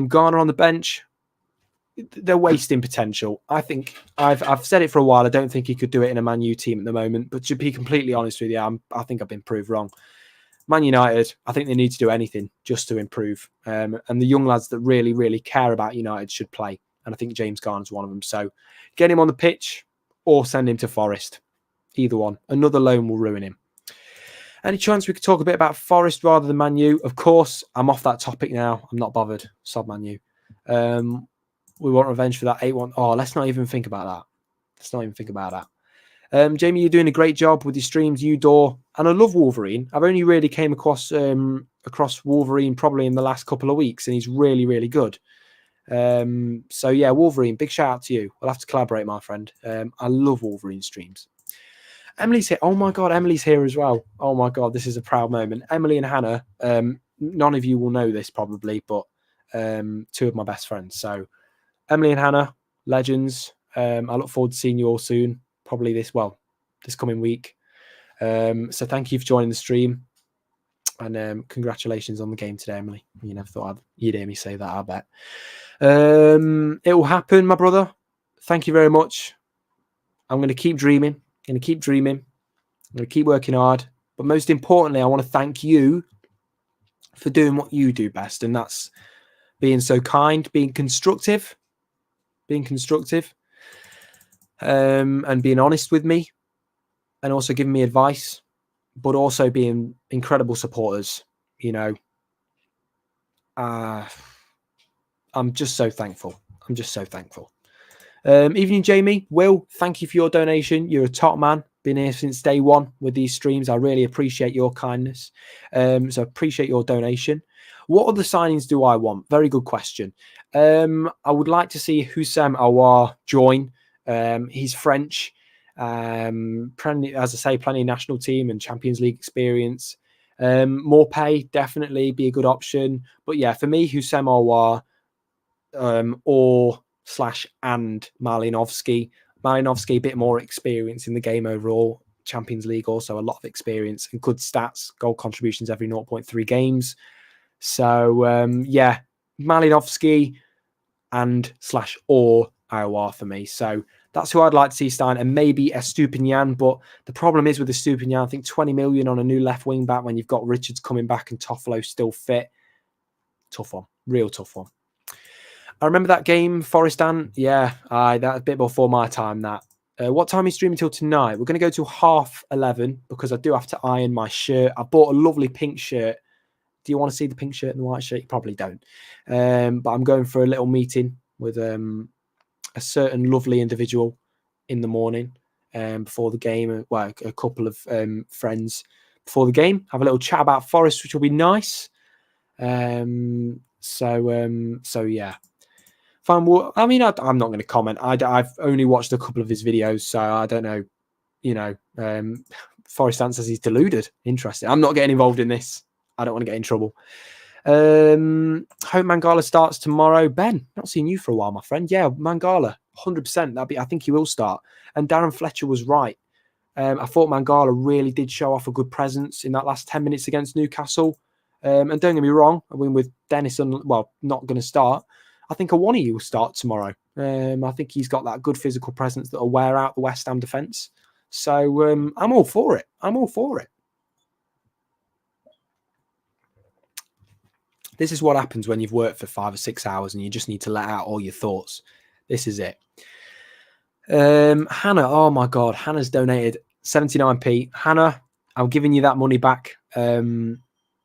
Garner on the bench. They're wasting potential. I think I've said it for a while. I don't think he could do it in a Man U team at the moment. But to be completely honest with you, I think I've been proved wrong. Man United, I think they need to do anything just to improve. And the young lads that really, really care about United should play. And I think James Garner's one of them. So get him on the pitch or send him to Forest. Either one. Another loan will ruin him. Any chance we could talk a bit about Forest rather than Man U? Of course, I'm off that topic now. I'm not bothered. Sod Man U. We want revenge for that 8-1. Oh, let's not even think about that. Jamie, you're doing a great job with your streams, Udor, and I love Wolverine. I've only really came across Wolverine probably in the last couple of weeks, and he's really, really good. So yeah, Wolverine, big shout out to you. We'll have to collaborate, my friend. I love Wolverine streams. Emily's here. Oh my God, Emily's here as well. Oh my God, this is a proud moment. Emily and Hannah, none of you will know this probably, but 2 of my best friends. So Emily and Hannah, legends. I look forward to seeing you all soon, probably this coming week. So thank you for joining the stream. And congratulations on the game today, Emily. You never thought you'd hear me say that, I bet. It will happen, my brother. Thank you very much. I'm going to keep dreaming. I'm going to keep working hard. But most importantly, I want to thank you for doing what you do best. And that's being so kind, being constructive, being constructive, and being honest with me, and also giving me advice, but also being incredible supporters. You know, I'm just so thankful. I'm just so thankful. Evening, Jamie. Will, thank you for your donation. You're a top man. Been here since day one with these streams. I really appreciate your kindness. So appreciate your donation. What other signings do I want? Very good question. I would like to see Houssem Aouar join. He's French. As I say, plenty of national team and Champions League experience. More pay, definitely be a good option. But yeah, for me, Houssem Aouar and Malinovsky. Malinovsky, a bit more experience in the game overall. Champions League, also a lot of experience and good stats, goal contributions every 0.3 games. So, yeah, Malinovsky and /or Aouar for me. So that's who I'd like to see sign, and maybe Estupinian. But the problem is with Estupinian, I think 20 million on a new left wing back when you've got Richards coming back and Toffolo still fit. Tough one, real tough one. I remember that game, Forest Dan. Yeah, that's a bit before my time, that. What time are you streaming till tonight? We're going to go to 11:30 because I do have to iron my shirt. I bought a lovely pink shirt. Do you want to see the pink shirt and the white shirt? You probably don't. But I'm going for a little meeting with a certain lovely individual in the morning before the game. Well, a couple of friends before the game. Have a little chat about Forest, which will be nice. So yeah. Fine. Well, I mean, I'm not going to comment. I've only watched a couple of his videos, so I don't know. You know, Forest Dan says he's deluded. Interesting. I'm not getting involved in this. I don't want to get in trouble. Hope Mangala starts tomorrow. Ben, not seen you for a while, my friend. Yeah, Mangala, 100%. I think he will start. And Darren Fletcher was right. I thought Mangala really did show off a good presence in that last 10 minutes against Newcastle. And don't get me wrong, I mean, with Dennis, not going to start, I think Awoniyi will start tomorrow. I think he's got that good physical presence that will wear out the West Ham defence. So I'm all for it. I'm all for it. This is what happens when you've worked for 5 or 6 hours and you just need to let out all your thoughts. This is it. Hannah, oh my God, Hannah's donated 79p. Hannah, I'm giving you that money back. When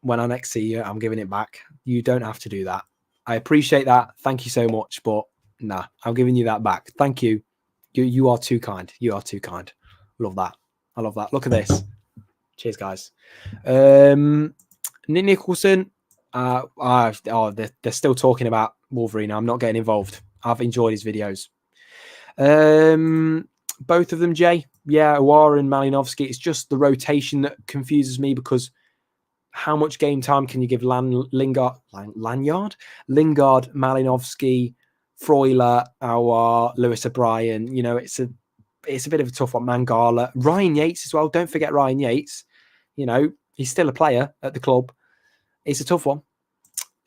I next see you, I'm giving it back. You don't have to do that. I appreciate that. Thank you so much, but nah, I'm giving you that back. Thank you. You are too kind. You are too kind. Love that. I love that. Look at this. Cheers, guys. Nick Nicholson. They're still talking about Wolverine. I'm not getting involved. I've enjoyed his videos. Both of them, Jay. Yeah, Aouar and Malinovsky. It's just the rotation that confuses me, because how much game time can you give Lingard, Malinovsky, Freuler, Aouar, Lewis O'Brien? You know, it's a bit of a tough one. Mangala, Ryan Yates as well. Don't forget Ryan Yates. You know, he's still a player at the club. It's a tough one.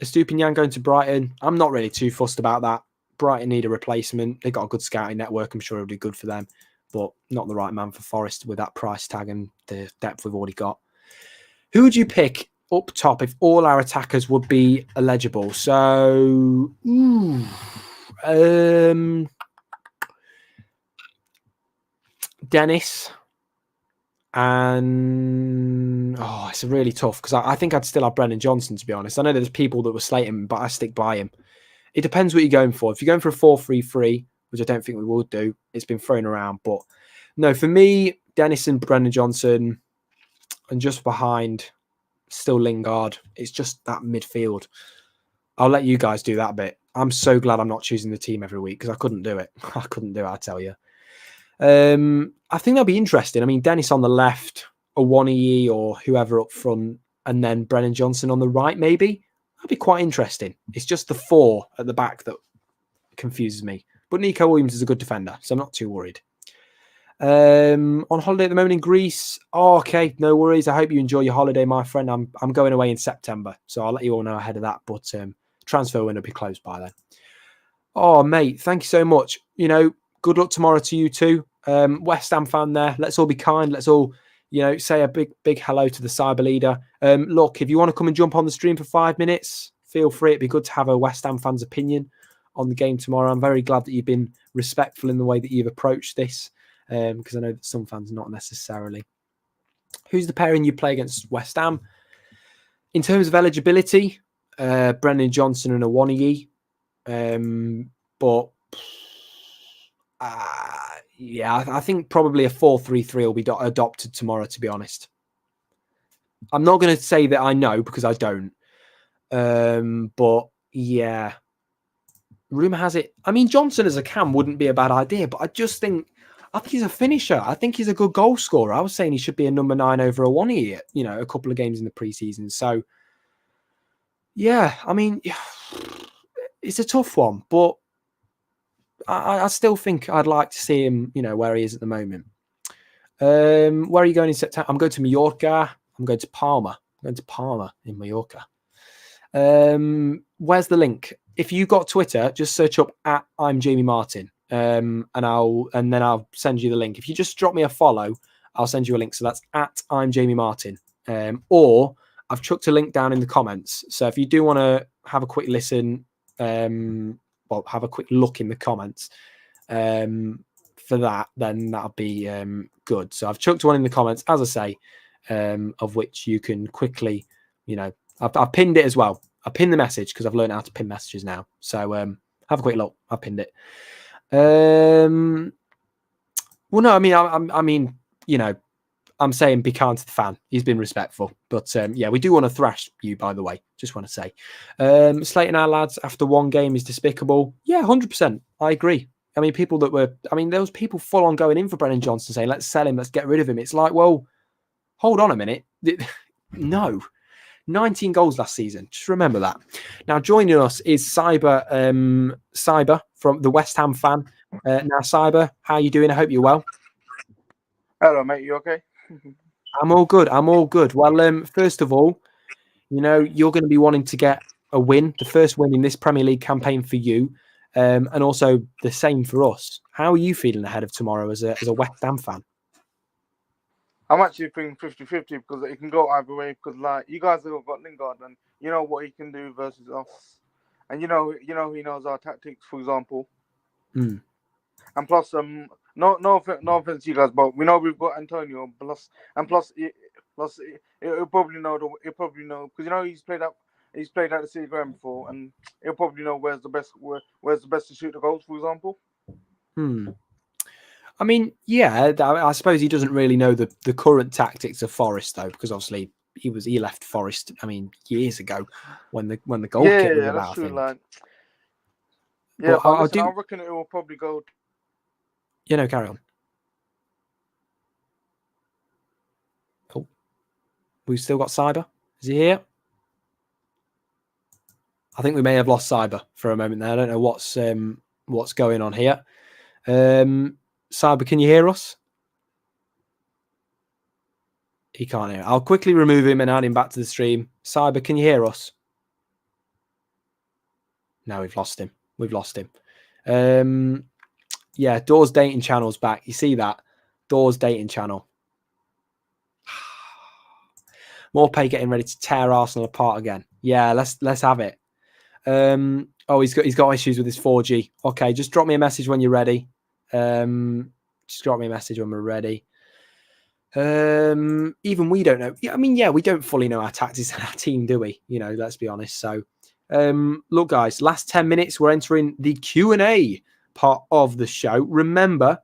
Estupinian going to Brighton. I'm not really too fussed about that. Brighton need a replacement. They've got a good scouting network. I'm sure it'll be good for them, but not the right man for Forest with that price tag and the depth we've already got. Who would you pick up top if all our attackers would be eligible? So, Dennis. And it's really tough, because I think I'd still have Brennan Johnson, to be honest. I know there's people that were slating him, but I stick by him. It depends what you're going for. If you're going for a 4-3-3, which I don't think we will do, it's been thrown around. But no, for me, Dennis and Brennan Johnson, and just behind, still Lingard. It's just that midfield. I'll let you guys do that bit. I'm so glad I'm not choosing the team every week, because I couldn't do it. I couldn't do it, I tell you. I think that'll be interesting. I mean, Dennis on the left, Awoniyi or whoever up front, and then Brennan Johnson on the right, maybe. That'd be quite interesting. It's just the 4 at the back that confuses me. But Nico Williams is a good defender, so I'm not too worried. On holiday at the moment in Greece. Oh, okay, no worries. I hope you enjoy your holiday, my friend. I'm going away in September, so I'll let you all know ahead of that. But transfer window will be closed by then. Oh, mate, thank you so much. You know, good luck tomorrow to you too. West Ham fan there. Let's all be kind. Let's all, say a big hello to the cyber leader. Look, if you want to come and jump on the stream for 5 minutes, feel free. It'd be good to have a West Ham fan's opinion on the game tomorrow. I'm very glad that you've been respectful in the way that you've approached this, because I know that some fans not necessarily. Who's the pairing you play against West Ham? In terms of eligibility, Brennan Johnson and Awoniyi. But yeah, I think probably a 4-3-3 will be adopted tomorrow, to be honest. I'm not going to say that I know because I don't. But yeah, rumour has it. I mean, Johnson as a cam wouldn't be a bad idea, but I think he's a finisher. I think he's a good goal scorer. I was saying he should be a number 9 over Awoniyi, a couple of games in the preseason. So yeah, I mean, it's a tough one, but I still think I'd like to see him, where he is at the moment. Where are you going in September? I'm going to Mallorca. I'm going to Palma. I'm going to Palma in Mallorca. Where's the link? If you got Twitter, just search up @I'm Jamie Martin, and then I'll send you the link. If you just drop me a follow, I'll send you a link. So that's @I'm Jamie Martin, or I've chucked a link down in the comments. So if you do want to have a quick listen, have a quick look in the comments for that, then that'll be good. So I've chucked one in the comments, as I say, of which you can quickly, I've pinned it as well. I pinned the message because I've learned how to pin messages now. So have a quick look. I pinned it. Well, no, I'm saying be kind to the fan. He's been respectful. But yeah, we do want to thrash you, by the way. Just want to say. Slating our lads after one game is despicable. Yeah, 100%. I agree. I mean, there was people full on going in for Brennan Johnson saying, let's sell him, let's get rid of him. It's like, well, hold on a minute. No. 19 goals last season. Just remember that. Now, joining us is Cyber from the West Ham fan. Now, Cyber, how are you doing? I hope you're well. Hello, mate. You okay? I'm all good. Well, first of all, you're going to be wanting to get a win, the first win in this Premier League campaign for you, and also the same for us. How are you feeling ahead of tomorrow as a West Ham fan? I'm actually feeling 50-50 because it can go either way. Because you guys have got Lingard, and you know what he can do versus us, and he knows our tactics, for example. Mm. And plus, no offense to you guys, but we know we've got Antonio. Plus, he'll probably know because he's played at the City Ground before, and he'll probably know where's the best to shoot the goals, for example. I mean, yeah, I suppose he doesn't really know the current tactics of Forest though, because obviously he left Forest. I mean, years ago when the goal kick was about. True, I think. But I reckon it will probably go. Carry on. Oh, we've still got Cyber. Is he here? I think we may have lost Cyber for a moment there. I don't know what's going on here. Cyber, can you hear us? He can't hear. I'll quickly remove him and add him back to the stream. Cyber, can you hear us? No, we've lost him. Yeah, Doors Dating Channel's back. You see that? Doors Dating Channel. Morpay getting ready to tear Arsenal apart again. Yeah, let's have it. He's got issues with his 4G. Okay, just drop me a message when you're ready. Just drop me a message when we're ready. Even we don't know. Yeah, I mean, yeah, we don't fully know our tactics and our team, do we? Let's be honest. So, look, guys, last 10 minutes, we're entering the Q&A part of the show. Remember,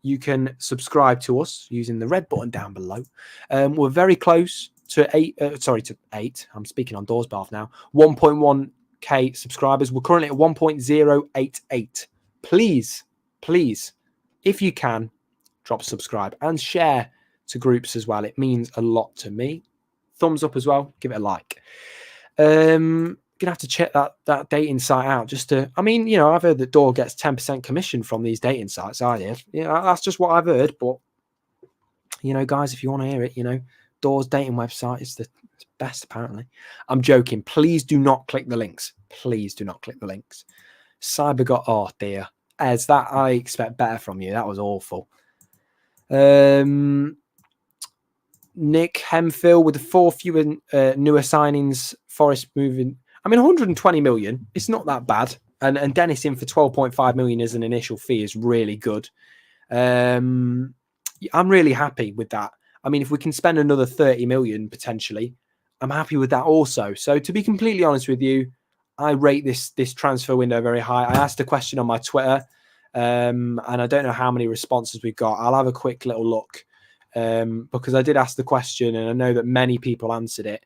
you can subscribe to us using the red button down below. We're very close to 8. I'm speaking on Doors behalf now. 1.1k subscribers. We're currently at 1.088. Please, if you can, drop subscribe and share to groups as well. It means a lot to me. Thumbs up as well. Give it a like. Gonna have to check that dating site out I've heard that Door gets 10% commission from these dating sites. I did. That's just what I've heard. But guys, if you want to hear it, Door's dating website is the best apparently. I'm joking. Please do not click the links. Cyber got, oh dear. As that, I expect better from you. That was awful. Nick Hemphil with the 4 fewer newer signings. Forest moving. I mean, 120 million, it's not that bad. And Dennis in for 12.5 million as an initial fee is really good. I'm really happy with that. I mean, if we can spend another 30 million potentially, I'm happy with that also. So to be completely honest with you, I rate this transfer window very high. I asked a question on my Twitter, and I don't know how many responses we've got. I'll have a quick little look because I did ask the question, and I know that many people answered it,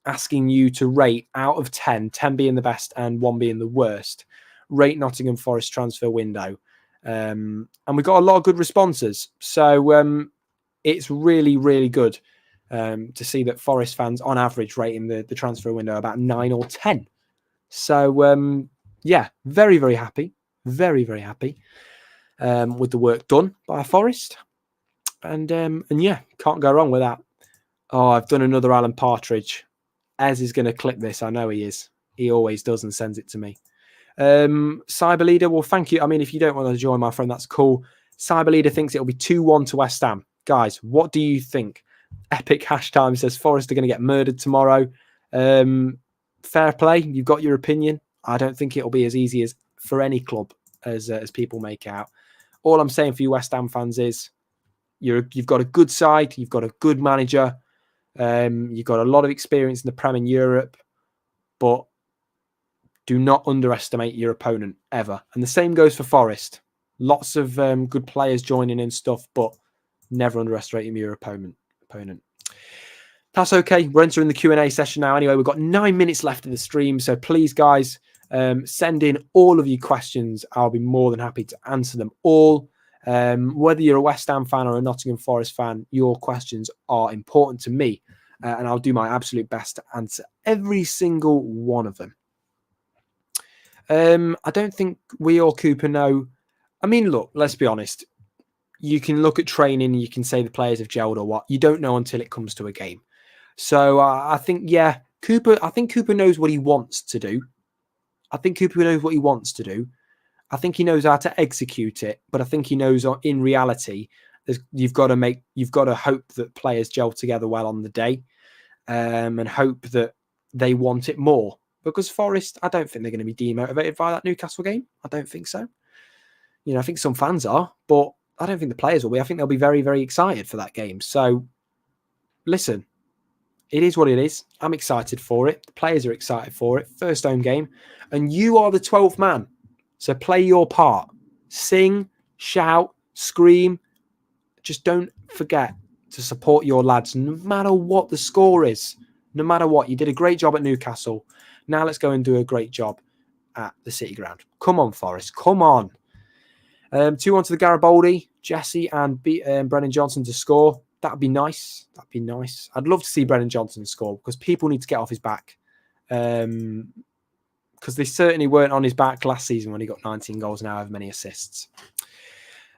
asking you to rate out of 10, 10 being the best and 1 being the worst, rate Nottingham Forest transfer window. And we got a lot of good responses. So it's really, really good to see that Forest fans, on average, rating the transfer window about 9 or 10. So, yeah, very, very happy. Very, very happy with the work done by Forest. And yeah, can't go wrong with that. Oh, I've done another Alan Partridge. Ez is going to clip this. I know he is. He always does and sends it to me. Cyber Leader, well, thank you. I mean, if you don't want to join, my friend, that's cool. Cyber Leader thinks it'll be 2-1 to West Ham. Guys, what do you think? Epic Hashtime says Forest are going to get murdered tomorrow. Fair play. You've got your opinion. I don't think it'll be as easy as for any club as people make out. All I'm saying for you West Ham fans is you've got a good side. You've got a good manager. You've got a lot of experience in the Prem in Europe, but do not underestimate your opponent ever. And the same goes for Forest. Lots of good players joining in stuff, but never underestimate your opponent. That's okay. We're entering the Q&A session now. Anyway, we've got 9 minutes left in the stream. So please, guys, send in all of your questions. I'll be more than happy to answer them all. Whether you're a West Ham fan or a Nottingham Forest fan, your questions are important to me. And I'll do my absolute best to answer every single one of them. I don't think we or Cooper know. I mean, look, let's be honest. You can look at training and you can say the players have gelled or what. You don't know until it comes to a game. So I think, yeah, I think Cooper knows what he wants to do. I think he knows how to execute it, but I think he knows in reality, you've got to hope that players gel together well on the day, and hope that they want it more. Because Forest, I don't think they're going to be demotivated by that Newcastle game. I don't think so. You know, I think some fans are, but I don't think the players will be. I think they'll be very, very excited for that game. So, listen, it is what it is. I'm excited for it. The players are excited for it. First home game. And you are the 12th man. So play your part. Sing, shout, scream. Just don't forget to support your lads, no matter what the score is. No matter what. You did a great job at Newcastle. Now let's go and do a great job at the City Ground. Come on, Forest. Come on. 2-1 to the Garibaldi. Jesse and Brennan Johnson to score. That'd be nice. I'd love to see Brennan Johnson score because people need to get off his back. Because they certainly weren't on his back last season when he got 19 goals and now have many assists.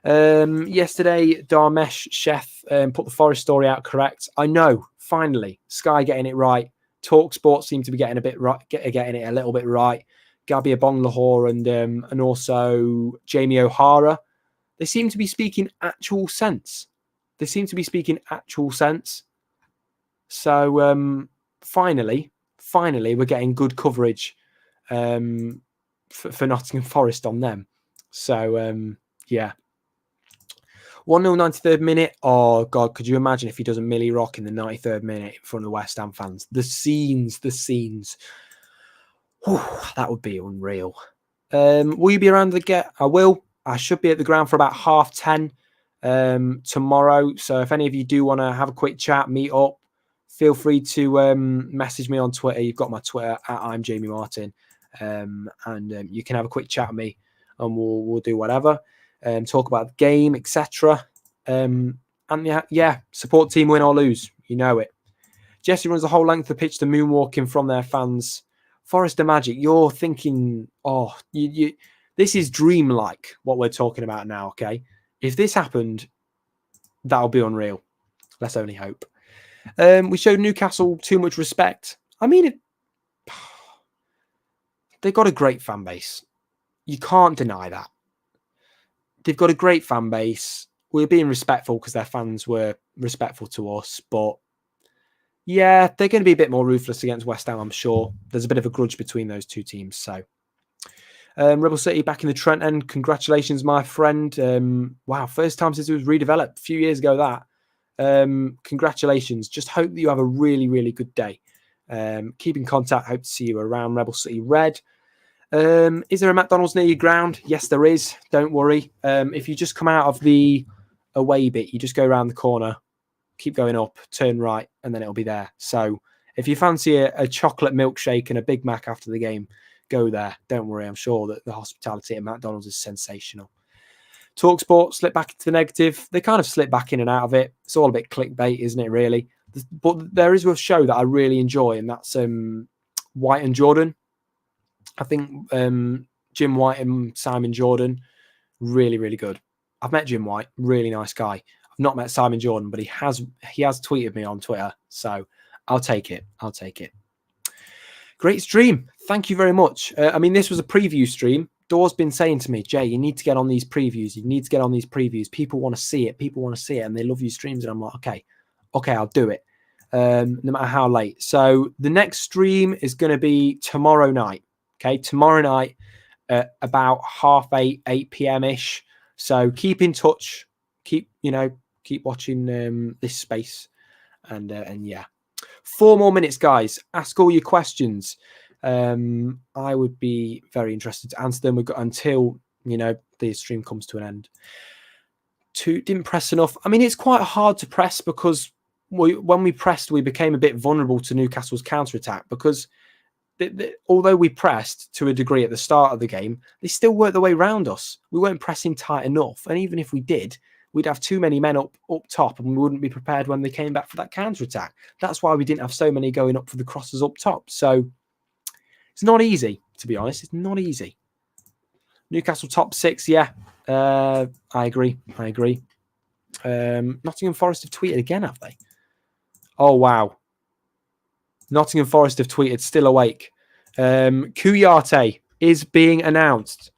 Yesterday, Dharmesh Sheth put the Forest story out correct. I know, finally, Sky getting it right. TalkSport seemed to be getting getting it a little bit right. Gabby Abong-Lahore and also Jamie O'Hara, they seem to be speaking actual sense. So finally, we're getting good coverage for Nottingham Forest on them. So yeah. 1-0 93rd minute. Oh, God, could you imagine if he does a Millie Rock in the 93rd minute in front of the West Ham fans? The scenes. Whew, that would be unreal. Will you be around the get? I will. I should be at the ground for about 10:30 tomorrow. So if any of you do want to have a quick chat, meet up, feel free to message me on Twitter. You've got my Twitter at I'm Jamie Martin. And you can have a quick chat with me and we'll do whatever. Talk about the game, etc. And yeah, support team win or lose. You know it. Jesse runs the whole length of the pitch to moonwalking from their fans. Forest of Magic, you're thinking, oh, this is dreamlike, what we're talking about now, okay? If this happened, that'll be unreal. Let's only hope. We showed Newcastle too much respect. I mean, they've got a great fan base. You can't deny that. They've got a great fan base. We're being respectful because their fans were respectful to us, but Yeah, they're going to be a bit more ruthless against West Ham, I'm sure. There's a bit of a grudge between those two teams. So, Rebel City back in the Trent End. Congratulations, my friend. Wow, first time since it was redeveloped a few years ago. Congratulations. Just hope that you have a really, really good day. Keep in contact. Hope to see you around Rebel City Red. Is there a McDonald's near your ground? Yes, there is. Don't worry. If you just come out of the away bit, you just go around the corner, keep going up, turn right, and then it'll be there. So if you fancy a chocolate milkshake and a Big Mac after the game, go there. Don't worry. I'm sure that the hospitality at McDonald's is sensational. TalkSport slip back into the negative. They kind of slip back in and out of it. It's all a bit clickbait, isn't it, really? But there is a show that I really enjoy, and that's White and Jordan. I think Jim White and Simon Jordan, really, really good. I've met Jim White, really nice guy. I've not met Simon Jordan, but he has tweeted me on Twitter, so I'll take it. Great stream. Thank you very much. I mean, this was a preview stream. Dor's been saying to me, Jay, you need to get on these previews. You need to get on these previews. People want to see it. And they love your streams. And I'm like, okay, I'll do it. No matter how late. So the next stream is going to be tomorrow night. Okay, tomorrow night at about 8 p.m. ish. So keep in touch. Keep watching this space. And yeah. 4 more minutes, guys. Ask all your questions. I would be very interested to answer them. We've got until the stream comes to an end. Didn't press enough. I mean, it's quite hard to press because when we pressed, we became a bit vulnerable to Newcastle's counter-attack because although we pressed to a degree at the start of the game, they still worked their way around us. We weren't pressing tight enough. And even if we did, we'd have too many men up top and we wouldn't be prepared when they came back for that counter-attack. That's why we didn't have so many going up for the crosses up top. So it's not easy, to be honest. It's not easy. Newcastle top 6, yeah. I agree. Nottingham Forest have tweeted again, have they? Oh, wow. Nottingham Forest have tweeted, still awake. Kouyaté is being announced.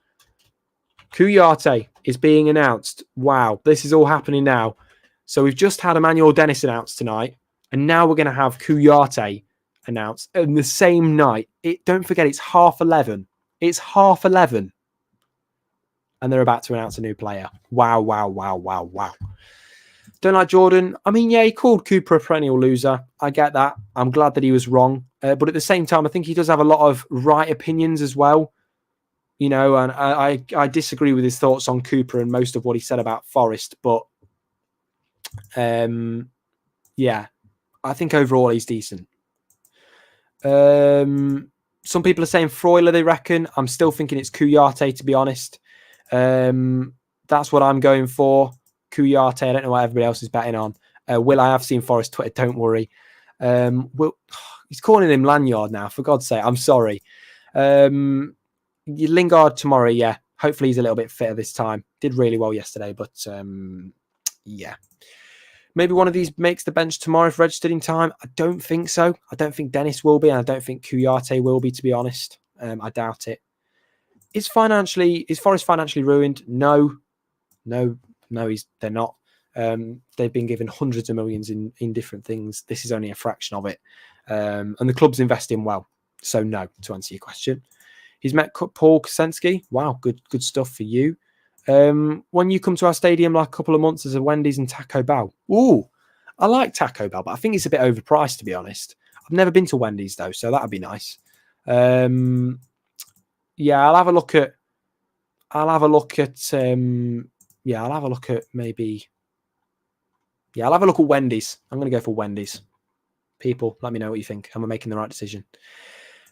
Wow, this is all happening now. So we've just had Emmanuel Dennis announced tonight, and now we're going to have Kouyaté announced in the same night. Don't forget, it's 11:30. It's 11:30. And they're about to announce a new player. Wow. Don't like Jordan. I mean, yeah, he called Cooper a perennial loser. I get that. I'm glad that he was wrong. But at the same time, I think he does have a lot of right opinions as well. And I disagree with his thoughts on Cooper and most of what he said about Forest. But, yeah, I think overall he's decent. Some people are saying Freuler, they reckon. I'm still thinking it's Kouyaté, to be honest. That's what I'm going for. Kouyaté. I don't know what everybody else is betting on. Will, I have seen Forest Twitter. Don't worry. He's calling him Lanyard now. For God's sake, I'm sorry. Lingard tomorrow. Yeah, hopefully he's a little bit fitter this time. Did really well yesterday, but yeah. Maybe one of these makes the bench tomorrow if registered in time. I don't think so. I don't think Dennis will be, and I don't think Kouyaté will be, to be honest. I doubt it. Is Forest financially ruined? No, they're not. They've been given hundreds of millions in different things. This is only a fraction of it. And the club's investing well. So no, to answer your question. He's met Paul Kosensky. Wow, good stuff for you. When you come to our stadium like a couple of months, there's a Wendy's and Taco Bell. Ooh, I like Taco Bell, but I think it's a bit overpriced, to be honest. I've never been to Wendy's though, so that'd be nice. Yeah, I'll have a look at Wendy's. I'm going to go for Wendy's. People, let me know what you think. Am I making the right decision?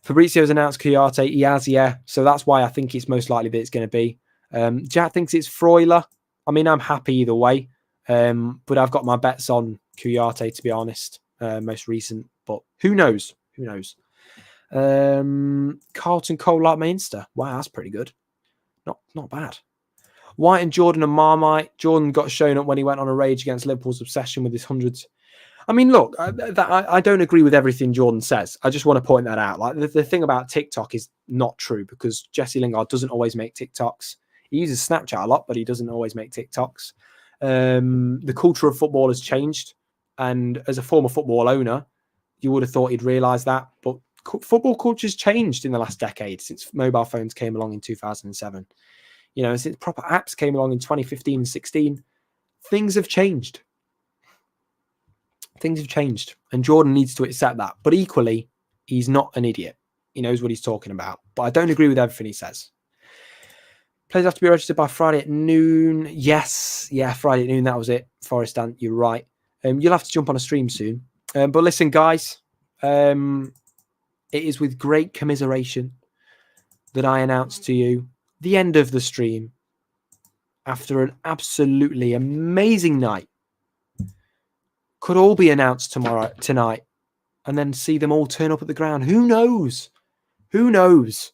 Fabrizio's announced Kouyaté. He has, yeah. So that's why I think it's most likely that it's going to be. Jack thinks it's Freuler. I mean, I'm happy either way. But I've got my bets on Kouyaté, to be honest. Most recent. But who knows? Carlton Cole like my Insta. Wow, that's pretty good. Not bad. White and Jordan and Marmite. Jordan got shown up when he went on a rage against Liverpool's obsession with his hundreds. I mean, look, I don't agree with everything Jordan says. I just want to point that out. Like the thing about TikTok is not true because Jesse Lingard doesn't always make TikToks. He uses Snapchat a lot, but he doesn't always make TikToks. The culture of football has changed. And as a former football owner, You would have thought he'd realise that, but football culture's changed in the last decade since mobile phones came along in 2007. You know, since proper apps came along in 2015 and 16, things have changed. Things have changed, and Jordan needs to accept that. But equally, he's not an idiot. He knows what he's talking about. But I don't agree with everything he says. Players have to be registered by Friday at noon. Yes, yeah, Friday at noon. That was it. Forest Dan, you're right. You'll have to jump on a stream soon. But listen, guys, it is with great commiseration that I announce to you the end of the stream after an absolutely amazing night. Could all be announced tonight, and then see them all turn up at the ground. Who knows? Who knows?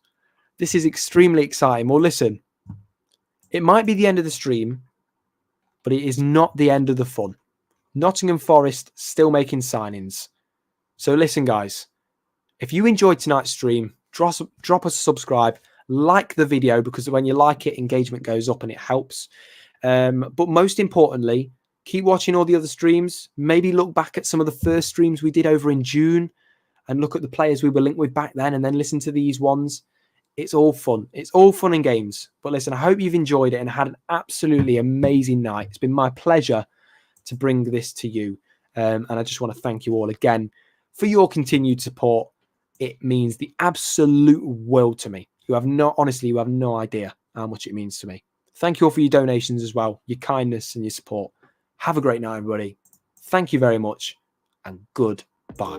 This is extremely exciting. Well, listen, it might be the end of the stream, but it is not the end of the fun. Nottingham Forest still making signings. So listen, guys, if you enjoyed tonight's stream, drop us a subscribe, like the video, because when you like it, engagement goes up and it helps. But most importantly, keep watching all the other streams. Maybe look back at some of the first streams we did over in June and look at the players we were linked with back then, and then listen to these ones. It's all fun. It's all fun and games. But listen, I hope you've enjoyed it and had an absolutely amazing night. It's been my pleasure to bring this to you. And I just want to thank you all again for your continued support. It means the absolute world to me. You have no idea how much it means to me. Thank you all for your donations as well, your kindness and your support. Have a great night, everybody. Thank you very much, and goodbye.